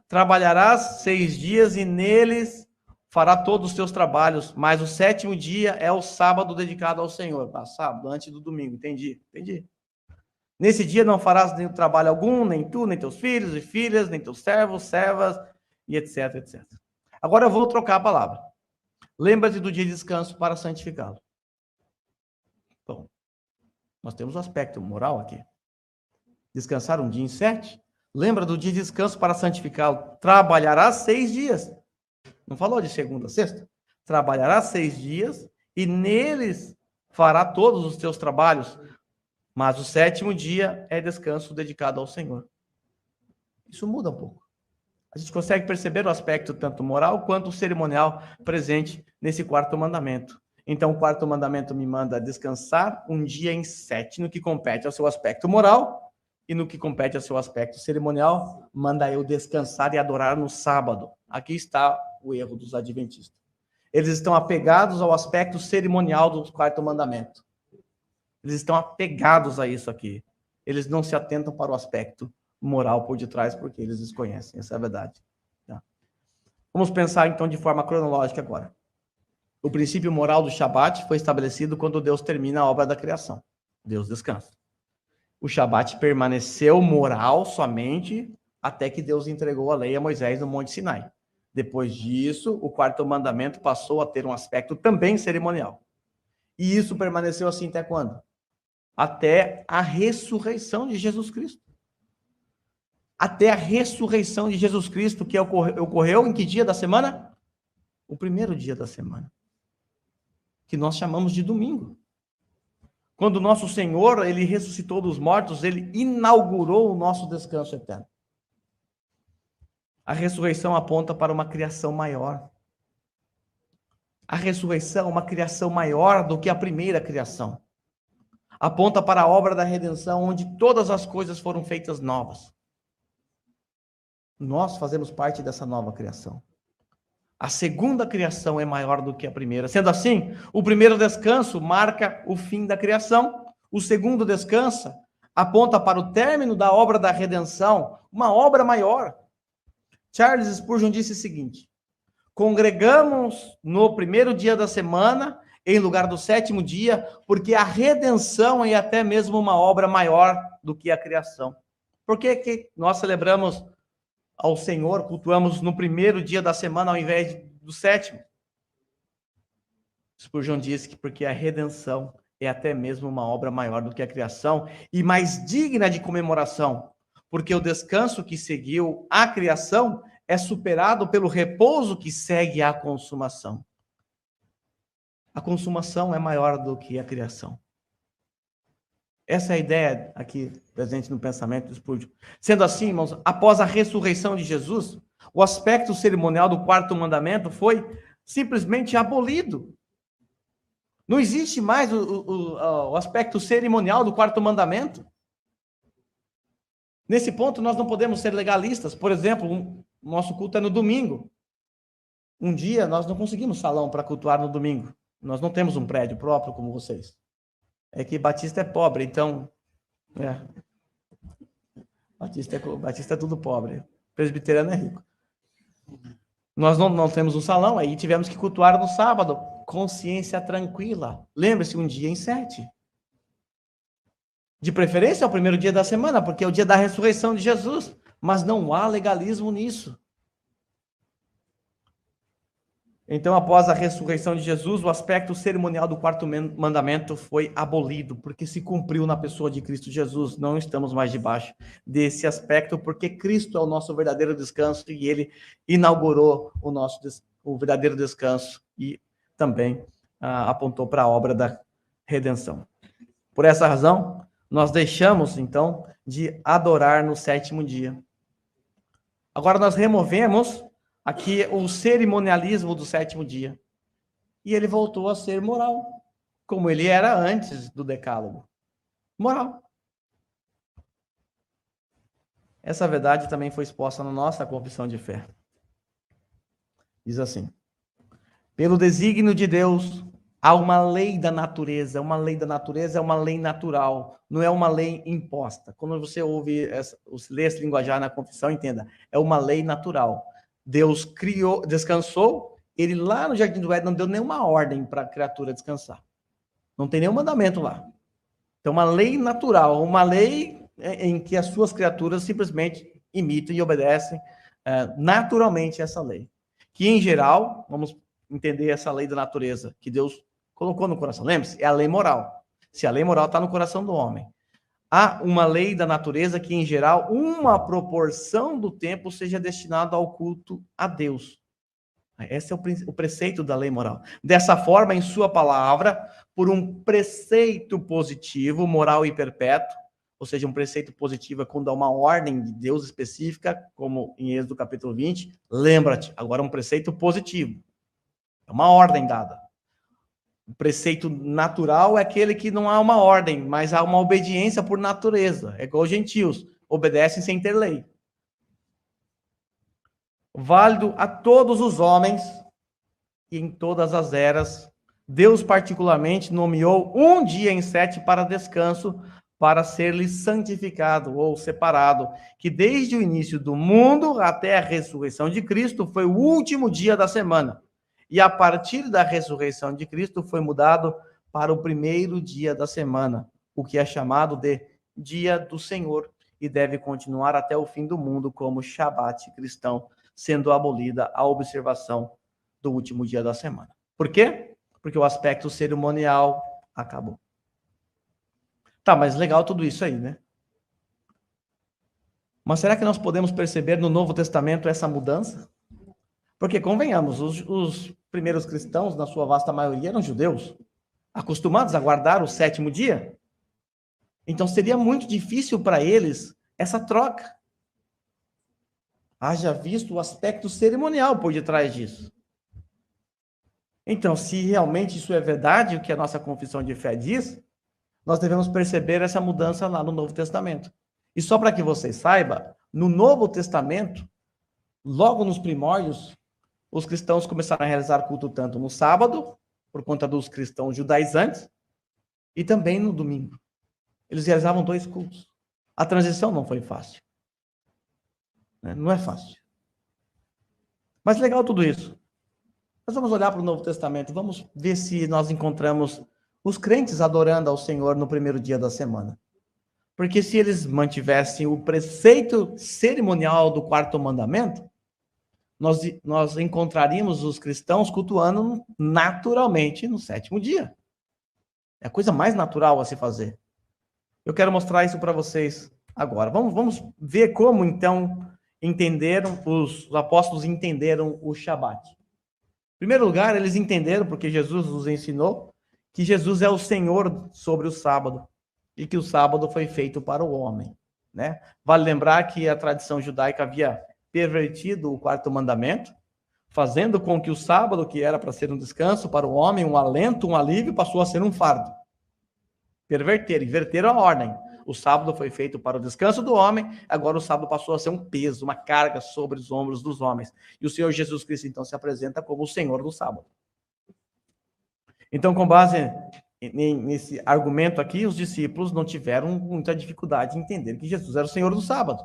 Trabalharás 6 dias e neles fará todos os teus trabalhos, mas o 7º dia é o sábado dedicado ao Senhor. Sábado, antes do domingo, entendi. Nesse dia não farás nenhum trabalho algum, nem tu, nem teus filhos e filhas, nem teus servos, servas, e etc, etc. Agora eu vou trocar a palavra. Lembra-te do dia de descanso para santificá-lo. Bom, nós temos um aspecto moral aqui. Descansar um dia em 7. Lembra do dia de descanso para santificá-lo. Trabalharás 6 dias. Não falou de segunda a sexta? Trabalharás 6 dias e neles fará todos os teus trabalhos. Mas o 7º dia é descanso dedicado ao Senhor. Isso muda um pouco. A gente consegue perceber o aspecto tanto moral quanto cerimonial presente nesse 4º mandamento. Então, o 4º mandamento me manda descansar um dia em 7, no que compete ao seu aspecto moral, e no que compete ao seu aspecto cerimonial, manda eu descansar e adorar no sábado. Aqui está o erro dos adventistas. Eles estão apegados ao aspecto cerimonial do 4º mandamento. Eles estão apegados a isso aqui. Eles não se atentam para o aspecto moral por detrás, porque eles desconhecem, essa é a verdade. Tá? Vamos pensar então de forma cronológica agora. O princípio moral do Shabat foi estabelecido quando Deus termina a obra da criação. Deus descansa. O Shabat permaneceu moral somente até que Deus entregou a lei a Moisés no Monte Sinai. Depois disso, o 4º mandamento passou a ter um aspecto também cerimonial. E isso permaneceu assim até quando? Até a ressurreição de Jesus Cristo. Até a ressurreição de Jesus Cristo, que ocorreu em que dia da semana? O primeiro dia da semana, que nós chamamos de domingo. Quando o nosso Senhor, ele ressuscitou dos mortos, ele inaugurou o nosso descanso eterno. A ressurreição aponta para uma criação maior. A ressurreição é uma criação maior do que a primeira criação. Aponta para a obra da redenção, onde todas as coisas foram feitas novas. Nós fazemos parte dessa nova criação. A segunda criação é maior do que a primeira. Sendo assim, o primeiro descanso marca o fim da criação. O segundo descanso aponta para o término da obra da redenção, uma obra maior. Charles Spurgeon disse o seguinte: congregamos no primeiro dia da semana, em lugar do 7º dia, porque a redenção é até mesmo uma obra maior do que a criação. Por que nós celebramos ao Senhor, cultuamos no primeiro dia da semana ao invés do 7º? Spurgeon disse que porque a redenção é até mesmo uma obra maior do que a criação e mais digna de comemoração, porque o descanso que seguiu a criação é superado pelo repouso que segue a consumação. A consumação é maior do que a criação. Essa é a ideia aqui presente no pensamento do Spurgeon. Sendo assim, irmãos, após a ressurreição de Jesus, o aspecto cerimonial do quarto mandamento foi simplesmente abolido. Não existe mais o aspecto cerimonial do quarto mandamento. Nesse ponto, nós não podemos ser legalistas. Por exemplo, o nosso culto é no domingo. Um dia, nós não conseguimos salão para cultuar no domingo. Nós não temos um prédio próprio como vocês. É que Batista é pobre, então... Batista é tudo pobre. Presbiteriano é rico. Nós não temos um salão, aí tivemos que cultuar no sábado. Consciência tranquila. Lembre-se, um dia em 7. De preferência, é o primeiro dia da semana, porque é o dia da ressurreição de Jesus. Mas não há legalismo nisso. Então, após a ressurreição de Jesus, o aspecto cerimonial do quarto mandamento foi abolido, porque se cumpriu na pessoa de Cristo Jesus. Não estamos mais debaixo desse aspecto, porque Cristo é o nosso verdadeiro descanso e ele inaugurou o verdadeiro descanso e também apontou para a obra da redenção. Por essa razão, nós deixamos, então, de adorar no 7º dia. Agora nós removemos aqui o cerimonialismo do 7º dia. E ele voltou a ser moral, como ele era antes do decálogo. Moral. Essa verdade também foi exposta na nossa confissão de fé. Diz assim: pelo desígnio de Deus, há uma lei da natureza. Uma lei da natureza é uma lei natural, não é uma lei imposta. Quando você lê esse linguajar na confissão, entenda, é uma lei natural. Deus criou, descansou, ele lá no Jardim do Éden não deu nenhuma ordem para a criatura descansar. Não tem nenhum mandamento lá. Então, uma lei natural, uma lei em que as suas criaturas simplesmente imitam e obedecem naturalmente essa lei. Que, em geral, vamos entender essa lei da natureza que Deus colocou no coração. Lembre-se, é a lei moral. Se a lei moral está no coração do homem. Há uma lei da natureza que, em geral, uma proporção do tempo seja destinado ao culto a Deus. Esse é o preceito da lei moral. Dessa forma, em sua palavra, por um preceito positivo, moral e perpétuo, ou seja, um preceito positivo é quando há uma ordem de Deus específica, como em Êxodo capítulo 20, lembra-te, agora um preceito positivo. É uma ordem dada. O preceito natural é aquele que não há uma ordem, mas há uma obediência por natureza. É igual os gentios, obedecem sem ter lei. Válido a todos os homens e em todas as eras, Deus particularmente nomeou um dia em 7 para descanso, para ser-lhe santificado ou separado, que desde o início do mundo até a ressurreição de Cristo foi o último dia da semana. E a partir da ressurreição de Cristo foi mudado para o primeiro dia da semana, o que é chamado de Dia do Senhor, e deve continuar até o fim do mundo como Shabat cristão, sendo abolida a observação do último dia da semana. Por quê? Porque o aspecto cerimonial acabou. Tá, mas legal tudo isso aí, né? Mas será que nós podemos perceber no Novo Testamento essa mudança? Porque, convenhamos, os primeiros cristãos, na sua vasta maioria, eram judeus, acostumados a guardar o 7º dia. Então, seria muito difícil para eles essa troca. Haja visto o aspecto cerimonial por detrás disso. Então, se realmente isso é verdade, o que a nossa confissão de fé diz, nós devemos perceber essa mudança lá no Novo Testamento. E só para que vocês saibam, no Novo Testamento, logo nos primórdios, os cristãos começaram a realizar culto tanto no sábado, por conta dos cristãos judaizantes, e também no domingo. Eles realizavam 2 cultos. A transição não foi fácil. Não é fácil. Mas legal tudo isso. Nós vamos olhar para o Novo Testamento, vamos ver se nós encontramos os crentes adorando ao Senhor no primeiro dia da semana. Porque se eles mantivessem o preceito cerimonial do 4º mandamento, nós encontraríamos os cristãos cultuando naturalmente no 7º dia. É a coisa mais natural a se fazer. Eu quero mostrar isso para vocês agora. Vamos ver como, então, os apóstolos entenderam o Shabat. Em primeiro lugar, eles entenderam, porque Jesus nos ensinou, que Jesus é o Senhor sobre o sábado e que o sábado foi feito para o homem, né? Vale lembrar que a tradição judaica havia pervertido o quarto mandamento, fazendo com que o sábado, que era para ser um descanso para o homem, um alento, um alívio, passou a ser um fardo. Inverteram a ordem. O sábado foi feito para o descanso do homem, agora o sábado passou a ser um peso, uma carga sobre os ombros dos homens. E o Senhor Jesus Cristo, então, se apresenta como o Senhor do sábado. Então, com base nesse argumento aqui, os discípulos não tiveram muita dificuldade em entender que Jesus era o Senhor do sábado.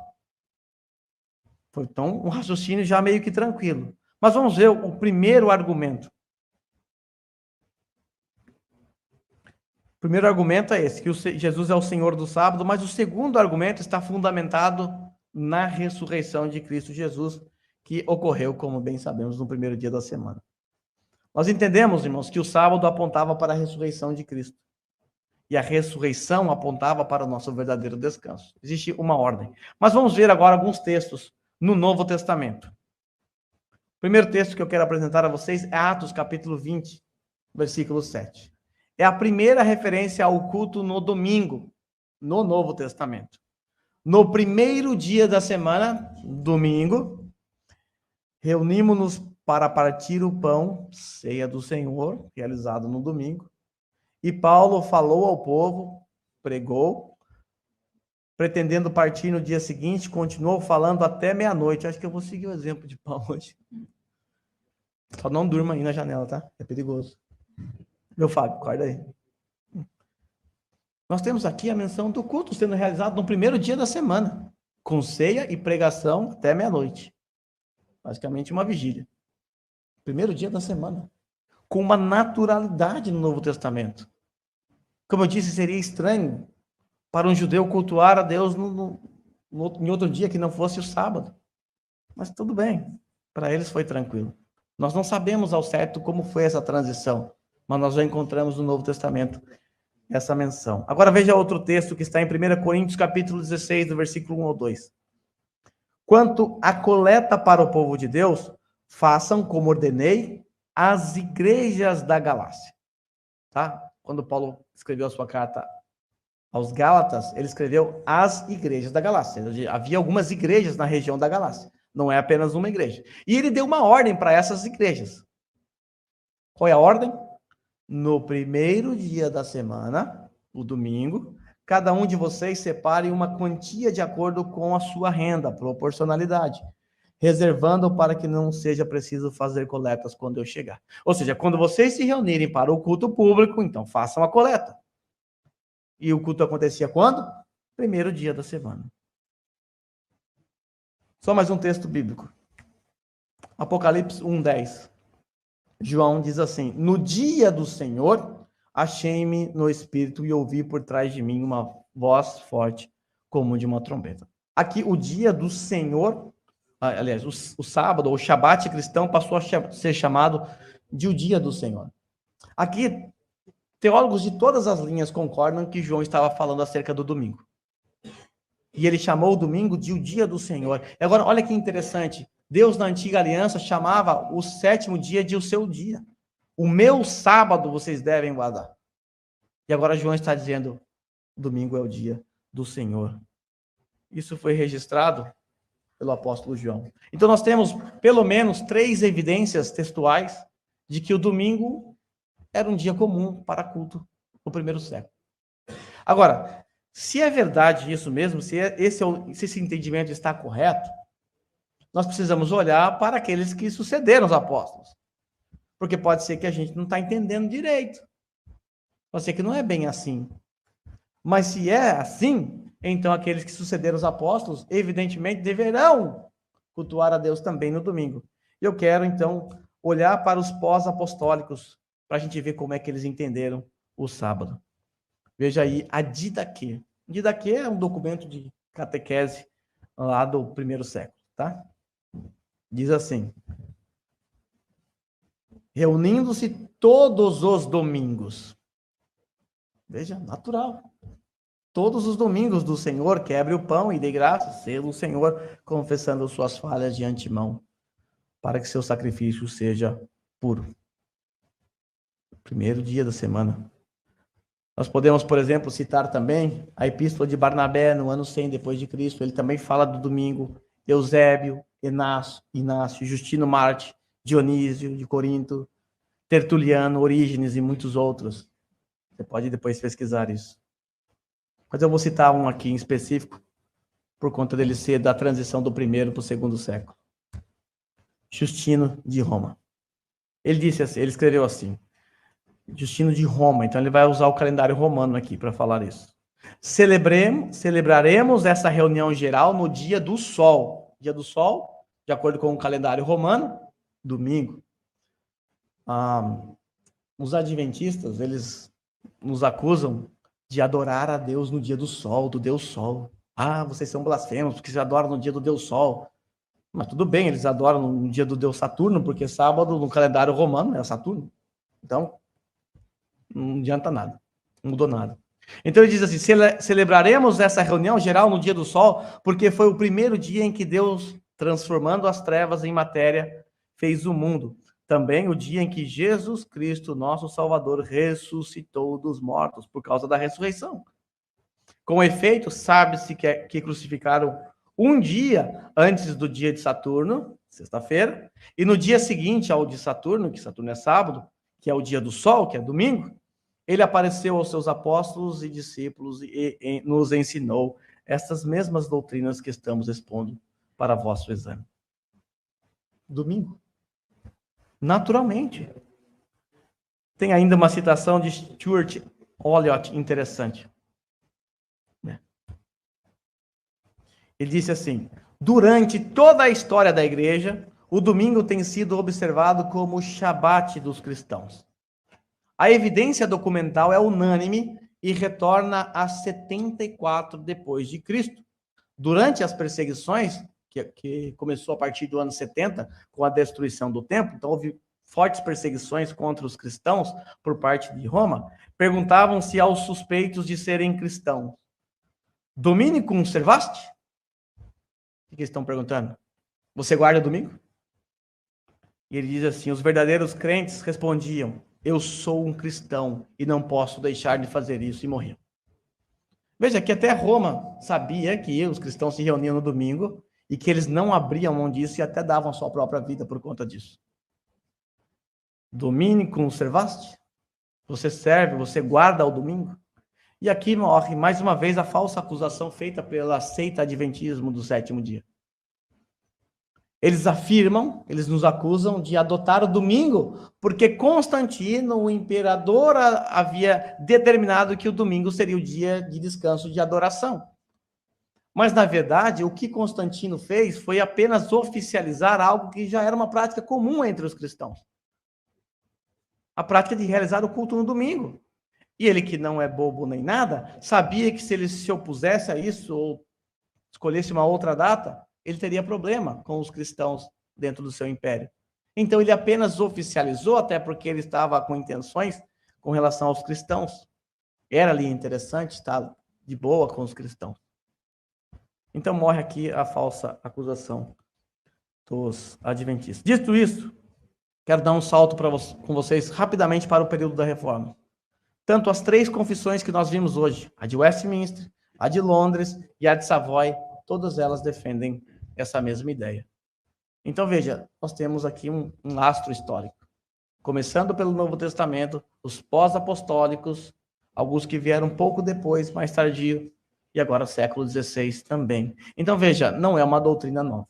Foi, então, um raciocínio já meio que tranquilo. Mas vamos ver o primeiro argumento. O primeiro argumento é esse, que Jesus é o Senhor do sábado, mas o segundo argumento está fundamentado na ressurreição de Cristo Jesus, que ocorreu, como bem sabemos, no primeiro dia da semana. Nós entendemos, irmãos, que o sábado apontava para a ressurreição de Cristo. E a ressurreição apontava para o nosso verdadeiro descanso. Existe uma ordem. Mas vamos ver agora alguns textos no Novo Testamento. O primeiro texto que eu quero apresentar a vocês é Atos, capítulo 20, versículo 7. É a primeira referência ao culto no domingo, no Novo Testamento. No primeiro dia da semana, domingo, reunimos-nos para partir o pão, ceia do Senhor, realizado no domingo. E Paulo falou ao povo, pregou, pretendendo partir no dia seguinte, continuou falando até meia-noite. Acho que eu vou seguir o exemplo de Paulo hoje. Só não durma aí na janela, tá? É perigoso. Meu Fábio, acorda aí. Nós temos aqui a menção do culto sendo realizado no primeiro dia da semana, com ceia e pregação até meia-noite. Basicamente uma vigília. Primeiro dia da semana. Com uma naturalidade no Novo Testamento. Como eu disse, seria estranho para um judeu cultuar a Deus em outro dia que não fosse o sábado. Mas tudo bem, para eles foi tranquilo. Nós não sabemos ao certo como foi essa transição, mas nós já encontramos no Novo Testamento essa menção. Agora veja outro texto que está em 1 Coríntios, capítulo 16, do versículo 1 ao 2. Quanto à coleta para o povo de Deus, façam como ordenei as igrejas da Galácia. Tá? Quando Paulo escreveu a sua carta aos Gálatas, ele escreveu as igrejas da Galácia. Havia algumas igrejas na região da Galácia. Não é apenas uma igreja. E ele deu uma ordem para essas igrejas. Qual é a ordem? No primeiro dia da semana, o domingo, cada um de vocês separe uma quantia de acordo com a sua renda, proporcionalidade, reservando para que não seja preciso fazer coletas quando eu chegar. Ou seja, quando vocês se reunirem para o culto público, então façam a coleta. E o culto acontecia quando? Primeiro dia da semana. Só mais um texto bíblico. Apocalipse 1:10. João diz assim: no dia do Senhor, achei-me no espírito e ouvi por trás de mim uma voz forte, como de uma trombeta. Aqui, o dia do Senhor, aliás, o sábado, ou Shabat cristão, passou a ser chamado de o dia do Senhor. Aqui, teólogos de todas as linhas concordam que João estava falando acerca do domingo. E ele chamou o domingo de o dia do Senhor. E agora, olha que interessante. Deus, na antiga aliança, chamava o sétimo dia de o seu dia. O meu sábado vocês devem guardar. E agora João está dizendo, domingo é o dia do Senhor. Isso foi registrado pelo apóstolo João. Então nós temos pelo menos 3 evidências textuais de que o domingo era um dia comum para culto no primeiro século. Agora, se é verdade isso mesmo, se esse entendimento está correto, nós precisamos olhar para aqueles que sucederam os apóstolos. Porque pode ser que a gente não está entendendo direito. Pode ser que não é bem assim. Mas se é assim, então aqueles que sucederam os apóstolos, evidentemente, deverão cultuar a Deus também no domingo. Eu quero, então, olhar para os pós-apostólicos, para a gente ver como é que eles entenderam o sábado. Veja aí a Didaquê. Didaquê é um documento de catequese lá do primeiro século, tá? Diz assim: reunindo-se todos os domingos. Veja, natural. Todos os domingos do Senhor, quebre o pão e dê graças, selo o Senhor, confessando suas falhas de antemão, para que seu sacrifício seja puro. Primeiro dia da semana. Nós podemos, por exemplo, citar também a Epístola de Barnabé, no ano 100 depois de Cristo. Ele também fala do domingo. Eusébio, Inácio, Justino Marte, Dionísio de Corinto, Tertuliano, Orígenes e muitos outros. Você pode depois pesquisar isso. Mas eu vou citar um aqui em específico, por conta dele ser da transição do primeiro para o segundo século. Justino de Roma. Ele disse assim, ele escreveu assim, Justino de Roma, então ele vai usar o calendário romano aqui para falar isso. Celebraremos essa reunião geral no dia do sol. Dia do sol, de acordo com o calendário romano, domingo. Os adventistas, eles nos acusam de adorar a Deus no dia do sol, do Deus Sol. Vocês são blasfemos, porque vocês adoram no dia do Deus Sol. Mas tudo bem, eles adoram no dia do Deus Saturno, porque sábado no calendário romano é Saturno. Então, não adianta nada, não mudou nada. Então ele diz assim, celebraremos essa reunião geral no dia do sol, porque foi o primeiro dia em que Deus, transformando as trevas em matéria, fez o mundo. Também o dia em que Jesus Cristo, nosso Salvador, ressuscitou dos mortos, por causa da ressurreição. Com efeito, sabe-se que crucificaram um dia antes do dia de Saturno, sexta-feira, e no dia seguinte ao de Saturno, que Saturno é sábado, que é o dia do sol, que é domingo, ele apareceu aos seus apóstolos e discípulos e nos ensinou estas mesmas doutrinas que estamos expondo para vosso exame. Domingo. Naturalmente. Tem ainda uma citação de Stuart Olliott interessante. Ele disse assim, durante toda a história da igreja, o domingo tem sido observado como o Shabat dos cristãos. A evidência documental é unânime e retorna a 74 depois de Cristo. Durante as perseguições, que começou a partir do ano 70, com a destruição do templo, então houve fortes perseguições contra os cristãos por parte de Roma, perguntavam-se aos suspeitos de serem cristãos, Dominicum servaste? O que eles estão perguntando? Você guarda domingo? E ele diz assim, os verdadeiros crentes respondiam, eu sou um cristão e não posso deixar de fazer isso, e morriam. Veja que até Roma sabia que os cristãos se reuniam no domingo e que eles não abriam mão disso e até davam a sua própria vida por conta disso. Dominicum servaste? Você serve, você guarda o domingo? E aqui morre, mais uma vez, a falsa acusação feita pela seita adventismo do sétimo dia. Eles afirmam, eles nos acusam de adotar o domingo, porque Constantino, o imperador, havia determinado que o domingo seria o dia de descanso de adoração. Mas, na verdade, o que Constantino fez foi apenas oficializar algo que já era uma prática comum entre os cristãos. A prática de realizar o culto no domingo. E ele, que não é bobo nem nada, sabia que se ele se opusesse a isso, ou escolhesse uma outra data, ele teria problema com os cristãos dentro do seu império. Então ele apenas oficializou, até porque ele estava com intenções com relação aos cristãos. Era ali interessante estar de boa com os cristãos. Então morre aqui a falsa acusação dos adventistas. Dito isso, quero dar um salto com vocês rapidamente para o período da Reforma. Tanto as três confissões que nós vimos hoje, a de Westminster, a de Londres e a de Savoy, todas elas defendem essa mesma ideia. Então, veja, nós temos aqui um lastro histórico. Começando pelo Novo Testamento, os pós-apostólicos, alguns que vieram um pouco depois, mais tardio, e agora século XVI também. Então, veja, não é uma doutrina nova.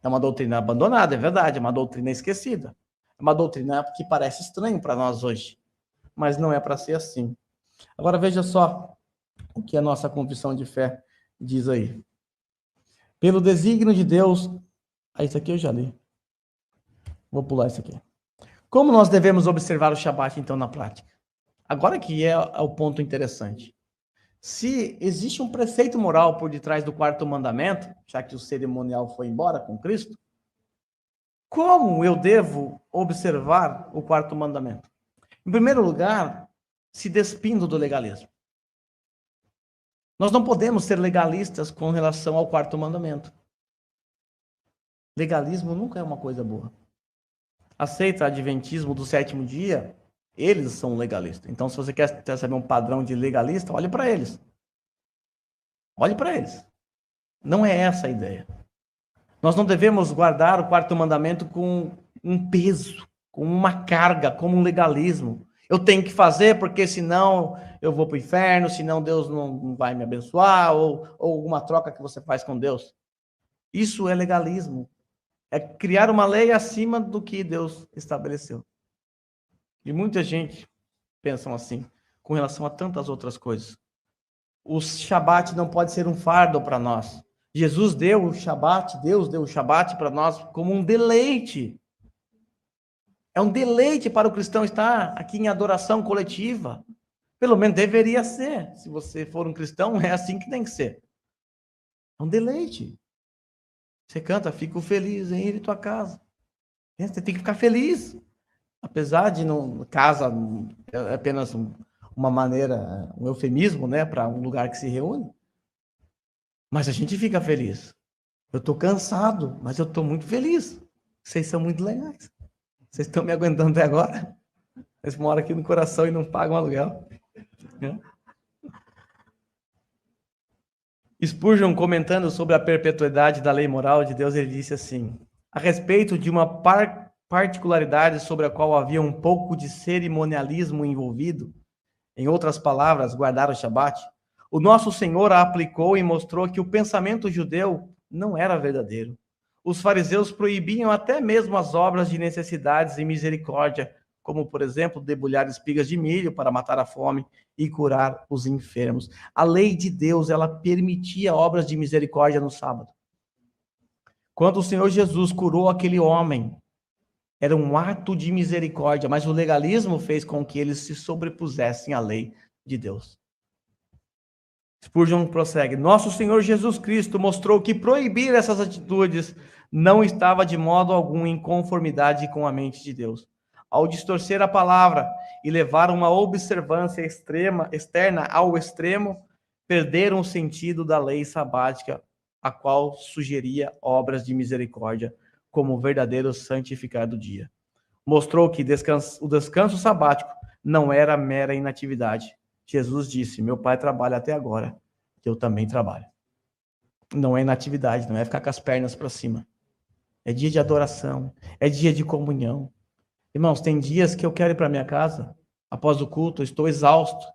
É uma doutrina abandonada, é verdade, é uma doutrina esquecida. É uma doutrina que parece estranha para nós hoje, mas não é para ser assim. Agora, veja só o que a nossa confissão de fé diz aí. Pelo desígnio de Deus... isso aqui eu já li. Vou pular isso aqui. Como nós devemos observar o Shabat, então, na prática? Agora que é o ponto interessante. Se existe um preceito moral por detrás do quarto mandamento, já que o cerimonial foi embora com Cristo, como eu devo observar o quarto mandamento? Em primeiro lugar, se despindo do legalismo. Nós não podemos ser legalistas com relação ao quarto mandamento. Legalismo nunca é uma coisa boa. Aceita o adventismo do sétimo dia? Eles são legalistas. Então, se você quer saber um padrão de legalista, olhe para eles. Olhe para eles. Não é essa a ideia. Nós não devemos guardar o quarto mandamento com um peso, com uma carga, como um legalismo. Eu tenho que fazer porque senão eu vou para o inferno, senão Deus não vai me abençoar, ou alguma troca que você faz com Deus. Isso é legalismo. É criar uma lei acima do que Deus estabeleceu. E muita gente pensa assim, com relação a tantas outras coisas. O Shabat não pode ser um fardo para nós. Jesus deu o Shabat, Deus deu o Shabat para nós como um deleite. É um deleite para o cristão estar aqui em adoração coletiva. Pelo menos deveria ser. Se você for um cristão, é assim que tem que ser. É um deleite. Você canta, fico feliz em ir em tua casa. Você tem que ficar feliz. Apesar de não, casa é apenas uma maneira, um eufemismo, né, para um lugar que se reúne. Mas a gente fica feliz. Eu estou cansado, mas eu estou muito feliz. Vocês são muito legais. Vocês estão me aguentando até agora? Vocês moram aqui no coração e não pagam aluguel. Spurgeon, comentando sobre a perpetuidade da lei moral de Deus, ele disse assim: a respeito de uma particularidade sobre a qual havia um pouco de cerimonialismo envolvido, em outras palavras, guardar o Shabat, o nosso Senhor a aplicou e mostrou que o pensamento judeu não era verdadeiro. Os fariseus proibiam até mesmo as obras de necessidades e misericórdia, como, por exemplo, debulhar espigas de milho para matar a fome e curar os enfermos. A lei de Deus, ela permitia obras de misericórdia no sábado. Quando o Senhor Jesus curou aquele homem, era um ato de misericórdia, mas o legalismo fez com que eles se sobrepusessem à lei de Deus. Spurgeon prossegue: nosso Senhor Jesus Cristo mostrou que proibir essas atitudes não estava de modo algum em conformidade com a mente de Deus. Ao distorcer a palavra e levar uma observância externa ao extremo, perderam o sentido da lei sabática, a qual sugeria obras de misericórdia como o verdadeiro santificar do dia. Mostrou que o descanso sabático não era mera inatividade. Jesus disse: meu pai trabalha até agora, que eu também trabalho. Não é inatividade, não é ficar com as pernas para cima. É dia de adoração, é dia de comunhão. Irmãos, tem dias que eu quero ir para minha casa, após o culto, eu estou exausto.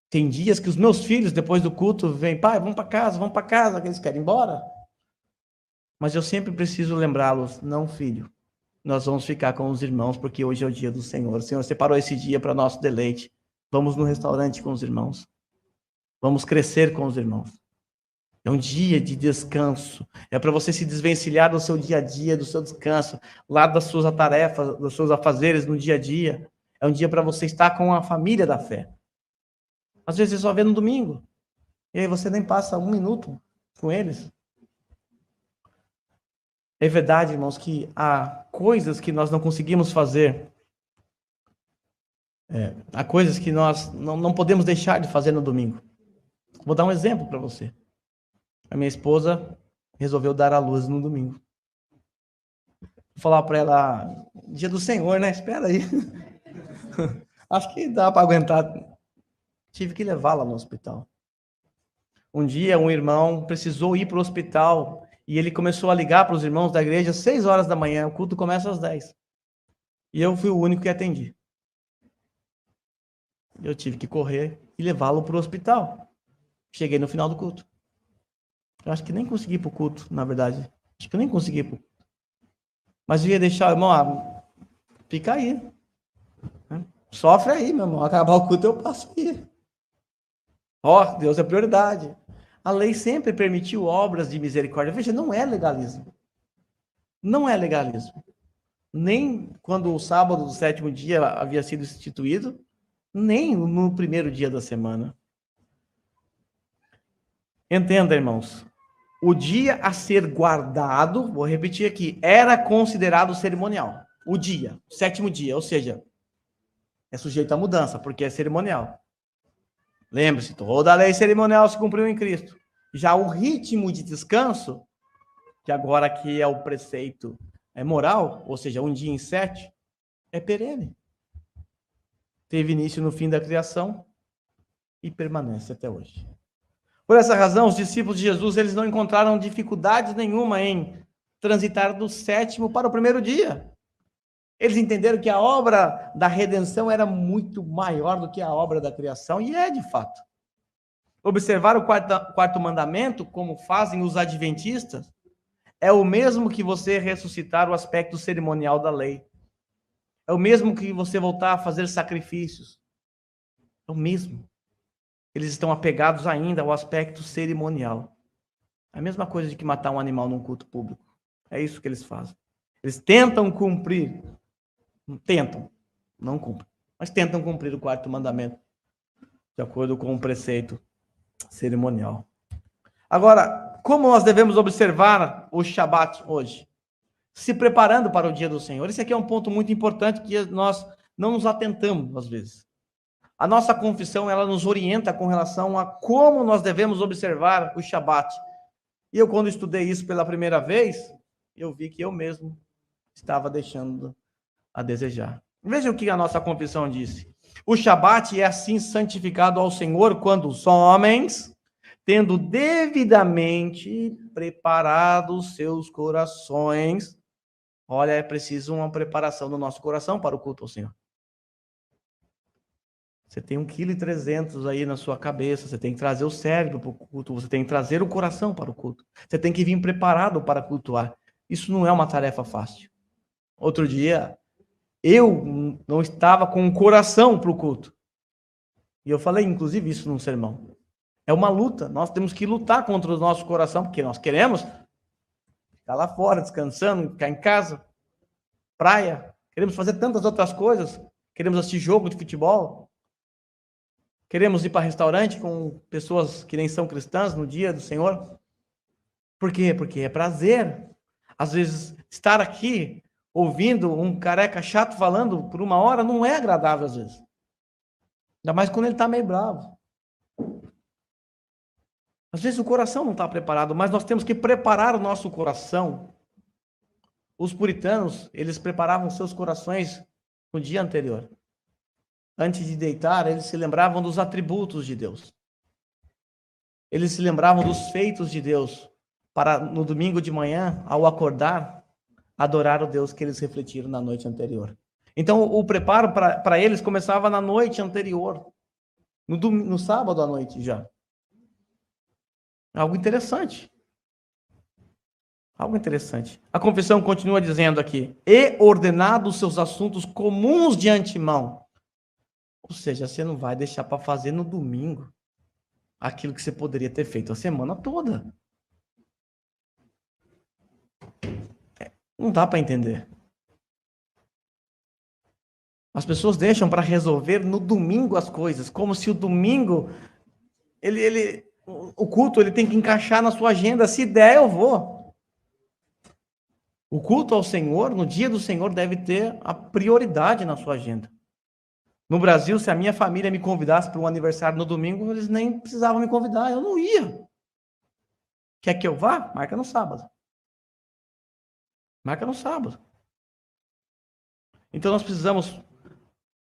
Tem dias que os meus filhos, depois do culto, vêm: pai, vamos para casa, que eles querem ir embora. Mas eu sempre preciso lembrá-los: não, filho, nós vamos ficar com os irmãos, porque hoje é o dia do Senhor. O Senhor separou esse dia para nosso deleite. Vamos no restaurante com os irmãos. Vamos crescer com os irmãos. É um dia de descanso. É para você se desvencilhar do seu dia a dia, do seu descanso, lá das suas tarefas, dos seus afazeres no dia a dia. É um dia para você estar com a família da fé. Às vezes você só vê no domingo. E aí você nem passa um minuto com eles. É verdade, irmãos, que há coisas que nós não conseguimos fazer. Há coisas que nós não podemos deixar de fazer no domingo. Vou dar um exemplo para você. A minha esposa resolveu dar à luz no domingo. Vou falar para ela: dia do Senhor, né? Espera aí. Acho que dá para aguentar. Tive que levá-la no hospital. Um dia, um irmão precisou ir para o hospital e ele começou a ligar para os irmãos da igreja às 6 horas da manhã. O culto começa às 10. E eu fui o único que atendi. Eu tive que correr e levá-lo para o hospital. Cheguei no final do culto. Eu acho que nem consegui ir para o culto, na verdade. Acho que eu nem consegui ir para o culto. Mas eu ia deixar o irmão: fica aí. Sofre aí, meu irmão. Acabar o culto, eu passo aí. Deus é prioridade. A lei sempre permitiu obras de misericórdia. Veja, não é legalismo. Não é legalismo. Nem quando o sábado do sétimo dia havia sido instituído, nem no primeiro dia da semana. Entenda, irmãos. O dia a ser guardado, vou repetir aqui, era considerado cerimonial. O dia, o sétimo dia, ou seja, é sujeito à mudança, porque é cerimonial. Lembre-se, toda a lei cerimonial se cumpriu em Cristo. Já o ritmo de descanso, que agora aqui é o preceito moral, ou seja, 1 dia em 7, é perene. Teve início no fim da criação e permanece até hoje. Por essa razão, os discípulos de Jesus, eles não encontraram dificuldade nenhuma em transitar do 7º para o 1º dia. Eles entenderam que a obra da redenção era muito maior do que a obra da criação, e é de fato. Observar o quarto mandamento, como fazem os adventistas, é o mesmo que você ressuscitar o aspecto cerimonial da lei. É o mesmo que você voltar a fazer sacrifícios. É o mesmo. Eles estão apegados ainda ao aspecto cerimonial. É a mesma coisa de que matar um animal num culto público. É isso que eles fazem. Eles tentam cumprir. Tentam. Não cumprem. Mas tentam cumprir o quarto mandamento. De acordo com o preceito cerimonial. Agora, como nós devemos observar o Shabat hoje? Se preparando para o dia do Senhor. Esse aqui é um ponto muito importante que nós não nos atentamos às vezes. A nossa confissão, ela nos orienta com relação a como nós devemos observar o Shabat. E eu, quando estudei isso pela primeira vez, eu vi que eu mesmo estava deixando a desejar. Veja o que a nossa confissão disse. O Shabat é assim santificado ao Senhor quando os homens, tendo devidamente preparado os seus corações. Olha, é preciso uma preparação do nosso coração para o culto ao Senhor. Você tem 1,3 kg aí na sua cabeça, você tem que trazer o cérebro para o culto, você tem que trazer o coração para o culto. Você tem que vir preparado para cultuar. Isso não é uma tarefa fácil. Outro dia, eu não estava com o coração para o culto. E eu falei, inclusive, isso num sermão. É uma luta. Nós temos que lutar contra o nosso coração, porque nós queremos ficar lá fora, descansando, ficar em casa, praia. Queremos fazer tantas outras coisas. Queremos assistir jogo de futebol. Queremos ir para restaurante com pessoas que nem são cristãs no dia do Senhor. Por quê? Porque é prazer. Às vezes, estar aqui ouvindo um careca chato falando por 1 hora não é agradável às vezes. Ainda mais quando ele está meio bravo. Às vezes o coração não está preparado, mas nós temos que preparar o nosso coração. Os puritanos, eles preparavam seus corações no dia anterior. Antes de deitar, eles se lembravam dos atributos de Deus. Eles se lembravam dos feitos de Deus, para no domingo de manhã, ao acordar, adorar o Deus que eles refletiram na noite anterior. Então, o preparo para eles começava na noite anterior, no sábado à noite já. Algo interessante. Algo interessante. A confissão continua dizendo aqui: e ordenado os seus assuntos comuns de antemão. Ou seja, você não vai deixar para fazer no domingo aquilo que você poderia ter feito a semana toda. Não dá para entender. As pessoas deixam para resolver no domingo as coisas, como se o domingo, o culto ele tem que encaixar na sua agenda. Se der, eu vou. O culto ao Senhor, no dia do Senhor, deve ter a prioridade na sua agenda. No Brasil, se a minha família me convidasse para um aniversário no domingo, eles nem precisavam me convidar, eu não ia. Quer que eu vá? Marca no sábado. Marca no sábado. Então nós precisamos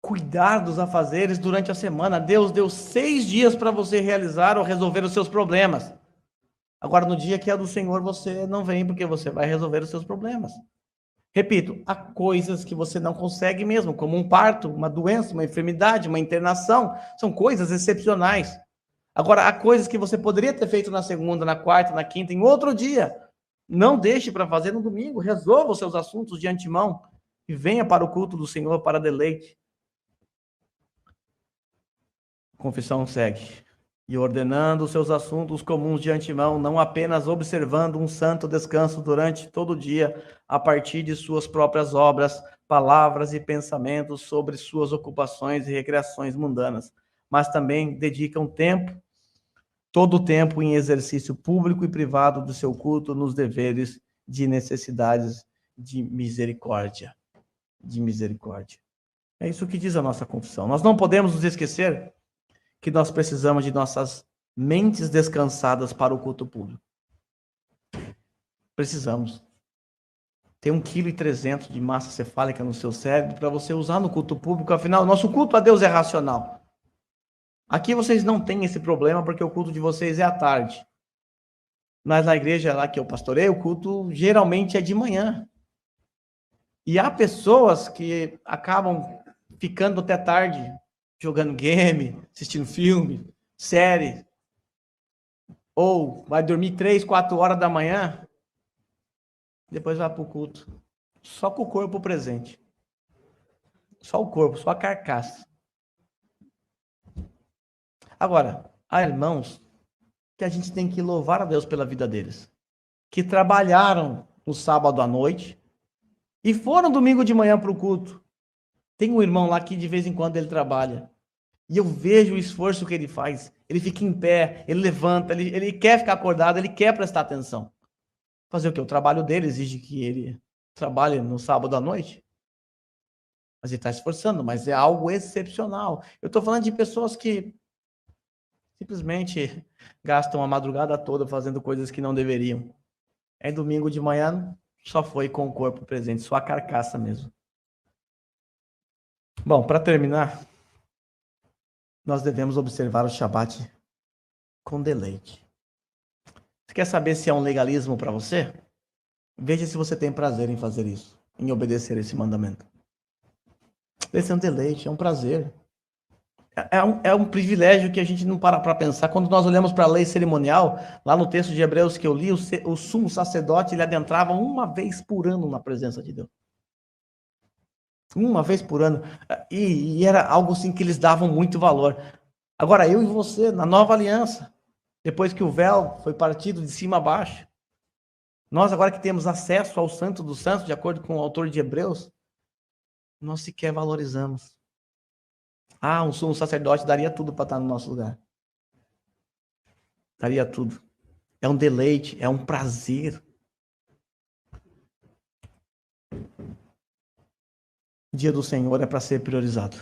cuidar dos afazeres durante a semana. Deus deu 6 dias para você realizar ou resolver os seus problemas. Agora, no dia que é do Senhor, você não vem porque você vai resolver os seus problemas. Repito, há coisas que você não consegue mesmo, como um parto, uma doença, uma enfermidade, uma internação. São coisas excepcionais. Agora, há coisas que você poderia ter feito na segunda, na quarta, na quinta, em outro dia. Não deixe para fazer no domingo. Resolva os seus assuntos de antemão e venha para o culto do Senhor para deleite. A confissão segue. E ordenando os seus assuntos comuns de antemão, não apenas observando um santo descanso durante todo o dia, a partir de suas próprias obras, palavras e pensamentos sobre suas ocupações e recreações mundanas, mas também dedicam tempo, todo o tempo em exercício público e privado do seu culto nos deveres de necessidades de misericórdia. De misericórdia. É isso que diz a nossa confissão. Nós não podemos nos esquecer que nós precisamos de nossas mentes descansadas para o culto público. Precisamos. Tem 1,3 kg de massa cefálica no seu cérebro para você usar no culto público. Afinal, nosso culto a Deus é racional. Aqui vocês não têm esse problema porque o culto de vocês é à tarde. Mas na igreja lá que eu pastorei, o culto geralmente é de manhã. E há pessoas que acabam ficando até tarde, jogando game, assistindo filme, série, ou vai dormir 3, 4 horas da manhã, depois vai para o culto. Só com o corpo presente. Só o corpo, só a carcaça. Agora, há irmãos que a gente tem que louvar a Deus pela vida deles, que trabalharam no sábado à noite e foram domingo de manhã para o culto. Tem um irmão lá que de vez em quando ele trabalha. E eu vejo o esforço que ele faz. Ele fica em pé, ele levanta, ele quer ficar acordado, ele quer prestar atenção. Fazer o quê? O trabalho dele exige que ele trabalhe no sábado à noite. Mas ele está se esforçando, mas é algo excepcional. Eu estou falando de pessoas que simplesmente gastam a madrugada toda fazendo coisas que não deveriam. É domingo de manhã, só foi com o corpo presente, só a carcaça mesmo. Bom, para terminar, nós devemos observar o Shabat com deleite. Você quer saber se é um legalismo para você? Veja se você tem prazer em fazer isso, em obedecer esse mandamento. Esse é um deleite, é um prazer. É um privilégio que a gente não para pensar. Quando nós olhamos para a lei cerimonial, lá no texto de Hebreus que eu li, o sumo sacerdote ele adentrava uma vez por ano na presença de Deus. Uma vez por ano. E era algo assim que eles davam muito valor. Agora, eu e você, na nova aliança, depois que o véu foi partido de cima a baixo, nós agora que temos acesso ao Santo dos Santos, de acordo com o autor de Hebreus, nós sequer valorizamos. Um sumo sacerdote daria tudo para estar no nosso lugar. Daria tudo. É um deleite, é um prazer. O dia do Senhor é para ser priorizado.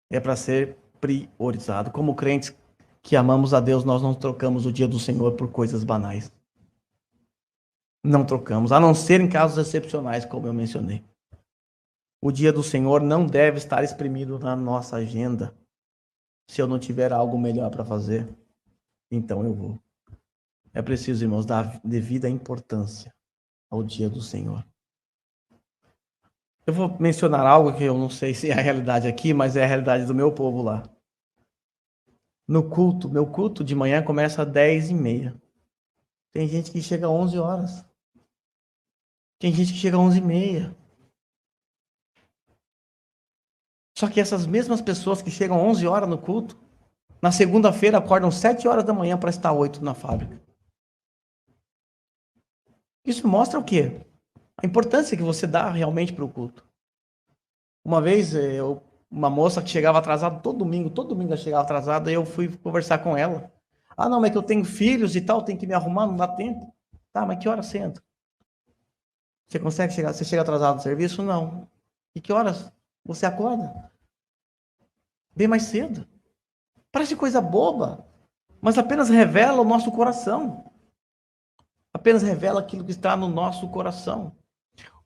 É para ser priorizado. Como crentes que amamos a Deus, nós não trocamos o dia do Senhor por coisas banais. Não trocamos, a não ser em casos excepcionais, como eu mencionei. O dia do Senhor não deve estar exprimido na nossa agenda. Se eu não tiver algo melhor para fazer, então eu vou. É preciso, irmãos, dar devida importância ao dia do Senhor. Eu vou mencionar algo que eu não sei se é a realidade aqui, mas é a realidade do meu povo lá. No culto, meu culto de manhã começa às 10h30. Tem gente que chega às 11 horas. Tem gente que chega às 11h30. Só que essas mesmas pessoas que chegam às 11 horas no culto, na segunda-feira acordam 7 horas da manhã para estar 8 na fábrica. Isso mostra o quê? A importância que você dá realmente para o culto. Uma vez, uma moça que chegava atrasada, todo domingo ela chegava atrasada, e eu fui conversar com ela. Não, mas que eu tenho filhos e tal, tenho que me arrumar, não dá tempo. Tá, mas que horas você entra? Você consegue chegar? Você chega atrasado no serviço? Não. E que horas você acorda? Bem mais cedo. Parece coisa boba, mas apenas revela o nosso coração. Apenas revela aquilo que está no nosso coração.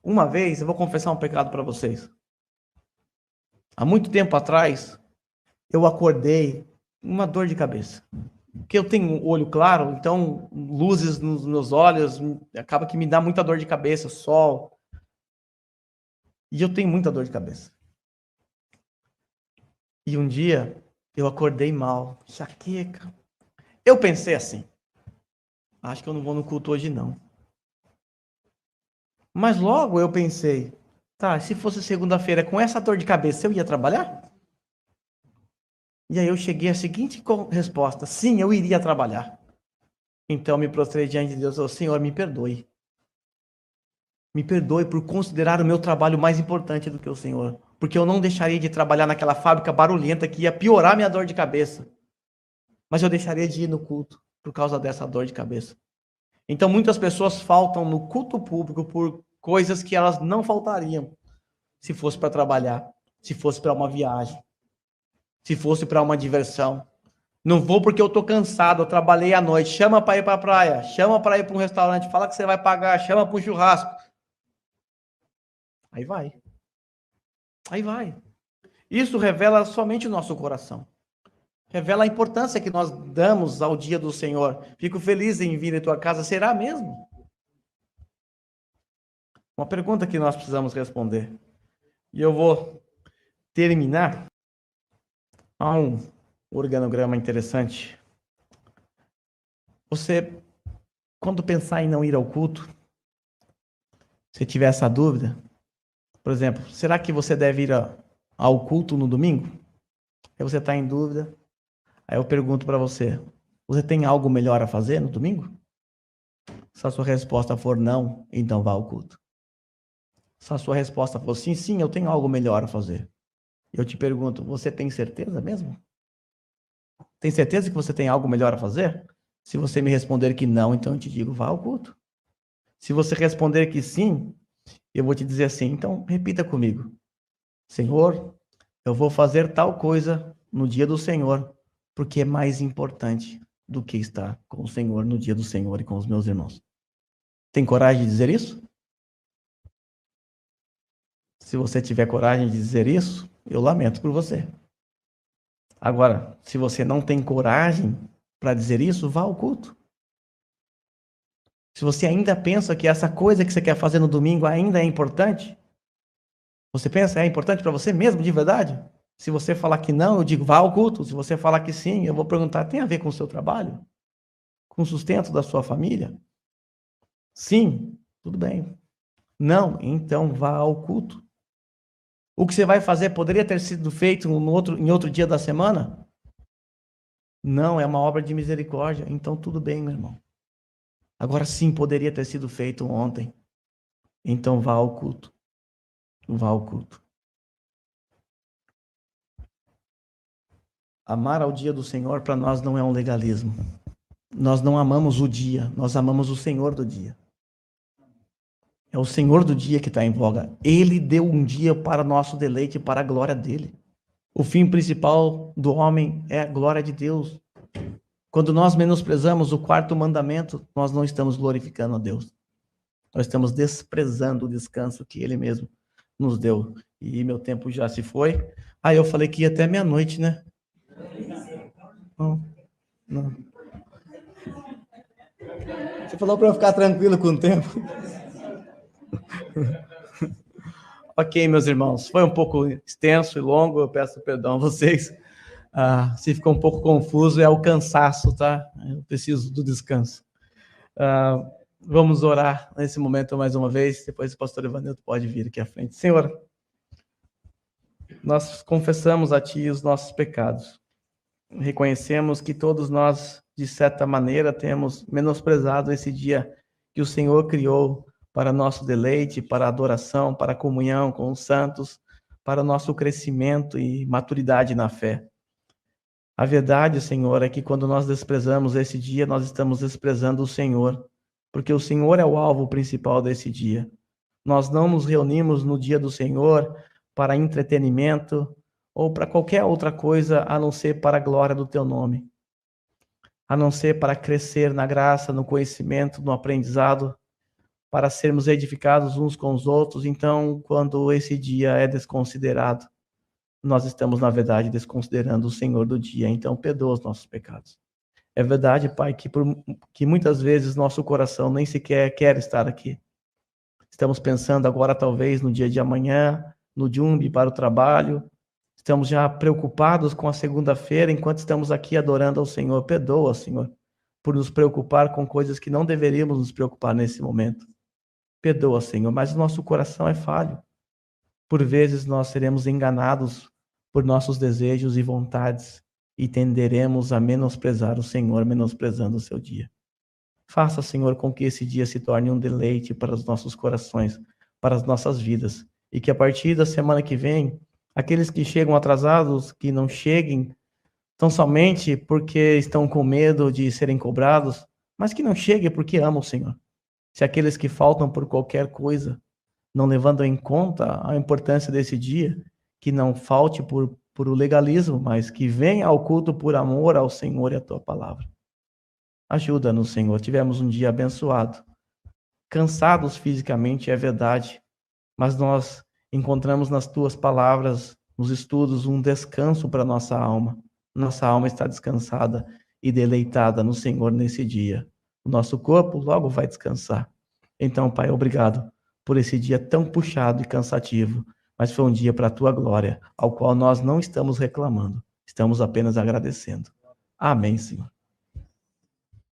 Uma vez, eu vou confessar um pecado para vocês. Há muito tempo atrás, eu acordei com uma dor de cabeça. Porque eu tenho um olho claro, então luzes nos meus olhos, acaba que me dá muita dor de cabeça, sol. E eu tenho muita dor de cabeça. E um dia, eu acordei mal, enxaqueca. Eu pensei assim, acho que eu não vou no culto hoje não. Mas logo eu pensei, tá, se fosse segunda-feira com essa dor de cabeça, eu ia trabalhar? E aí eu cheguei à seguinte resposta, sim, eu iria trabalhar. Então me prostrei diante de Deus, oh, Senhor, me perdoe. Me perdoe por considerar o meu trabalho mais importante do que o Senhor. Porque eu não deixaria de trabalhar naquela fábrica barulhenta que ia piorar minha dor de cabeça. Mas eu deixaria de ir no culto por causa dessa dor de cabeça. Então muitas pessoas faltam no culto público por coisas que elas não faltariam se fosse para trabalhar, se fosse para uma viagem, se fosse para uma diversão. Não vou porque eu tô cansado, eu trabalhei à noite. Chama para ir para a praia, chama para ir para um restaurante, fala que você vai pagar, chama para um churrasco. Aí vai. Aí vai. Isso revela somente o nosso coração. Revela a importância que nós damos ao dia do Senhor. Fico feliz em vir em tua casa. Será mesmo? Uma pergunta que nós precisamos responder. E eu vou terminar. Há um organograma interessante. Você, quando pensar em não ir ao culto, se tiver essa dúvida, por exemplo, será que você deve ir ao culto no domingo? Aí você está em dúvida. Aí eu pergunto para você, você tem algo melhor a fazer no domingo? Se a sua resposta for não, então vá ao culto. Se a sua resposta for sim, sim, eu tenho algo melhor a fazer. Eu te pergunto, você tem certeza mesmo? Tem certeza que você tem algo melhor a fazer? Se você me responder que não, então eu te digo, vá ao culto. Se você responder que sim, eu vou te dizer assim, então repita comigo. Senhor, eu vou fazer tal coisa no dia do Senhor, porque é mais importante do que estar com o Senhor no dia do Senhor e com os meus irmãos. Tem coragem de dizer isso? Se você tiver coragem de dizer isso, eu lamento por você. Agora, se você não tem coragem para dizer isso, vá ao culto. Se você ainda pensa que essa coisa que você quer fazer no domingo ainda é importante, você pensa, é importante para você mesmo, de verdade? Se você falar que não, eu digo, vá ao culto. Se você falar que sim, eu vou perguntar, tem a ver com o seu trabalho? Com o sustento da sua família? Sim, tudo bem. Não, então vá ao culto. O que você vai fazer poderia ter sido feito em outro dia da semana? Não, é uma obra de misericórdia. Então tudo bem, meu irmão. Agora sim, poderia ter sido feito ontem. Então vá ao culto. Vá ao culto. Amar ao dia do Senhor para nós não é um legalismo. Nós não amamos o dia, nós amamos o Senhor do dia. É o Senhor do dia que está em voga. Ele deu um dia para nosso deleite, para a glória dele. O fim principal do homem é a glória de Deus. Quando nós menosprezamos o quarto mandamento, nós não estamos glorificando a Deus. Nós estamos desprezando o descanso que ele mesmo nos deu. E meu tempo já se foi. Aí eu falei que ia até meia-noite, né? Não. Você falou para eu ficar tranquilo com o tempo. Ok, meus irmãos, foi um pouco extenso e longo, eu peço perdão a vocês. Se ficou um pouco confuso, é o cansaço, tá? Eu preciso do descanso. Vamos orar nesse momento mais uma vez, depois o pastor Evanildo pode vir aqui à frente. Senhor, nós confessamos a Ti os nossos pecados. Reconhecemos que todos nós, de certa maneira, temos menosprezado esse dia que o Senhor criou para nosso deleite, para adoração, para comunhão com os santos, para nosso crescimento e maturidade na fé. A verdade, Senhor, é que quando nós desprezamos esse dia, nós estamos desprezando o Senhor, porque o Senhor é o alvo principal desse dia. Nós não nos reunimos no dia do Senhor para entretenimento ou para qualquer outra coisa, a não ser para a glória do Teu nome, a não ser para crescer na graça, no conhecimento, no aprendizado, para sermos edificados uns com os outros. Então, quando esse dia é desconsiderado, nós estamos, na verdade, desconsiderando o Senhor do dia. Então, perdoa os nossos pecados. É verdade, Pai, que muitas vezes nosso coração nem sequer quer estar aqui. Estamos pensando agora, talvez, no dia de amanhã, no jumbe para o trabalho. Estamos já preocupados com a segunda-feira, enquanto estamos aqui adorando ao Senhor. Perdoa, Senhor, por nos preocupar com coisas que não deveríamos nos preocupar nesse momento. Perdoa, Senhor, mas o nosso coração é falho. Por vezes nós seremos enganados por nossos desejos e vontades e tenderemos a menosprezar o Senhor, menosprezando o seu dia. Faça, Senhor, com que esse dia se torne um deleite para os nossos corações, para as nossas vidas, e que a partir da semana que vem, aqueles que chegam atrasados, que não cheguem tão somente porque estão com medo de serem cobrados, mas que não cheguem porque amam o Senhor. Se aqueles que faltam por qualquer coisa, não levando em conta a importância desse dia, que não falte por o legalismo, mas que venha ao culto por amor ao Senhor e à tua palavra. Ajuda-nos, Senhor. Tivemos um dia abençoado. Cansados fisicamente, é verdade, mas nós encontramos nas tuas palavras, nos estudos, um descanso para nossa alma. Nossa alma está descansada e deleitada no Senhor nesse dia. O nosso corpo logo vai descansar. Então, Pai, obrigado por esse dia tão puxado e cansativo, mas foi um dia para a tua glória, ao qual nós não estamos reclamando, estamos apenas agradecendo. Amém, Senhor.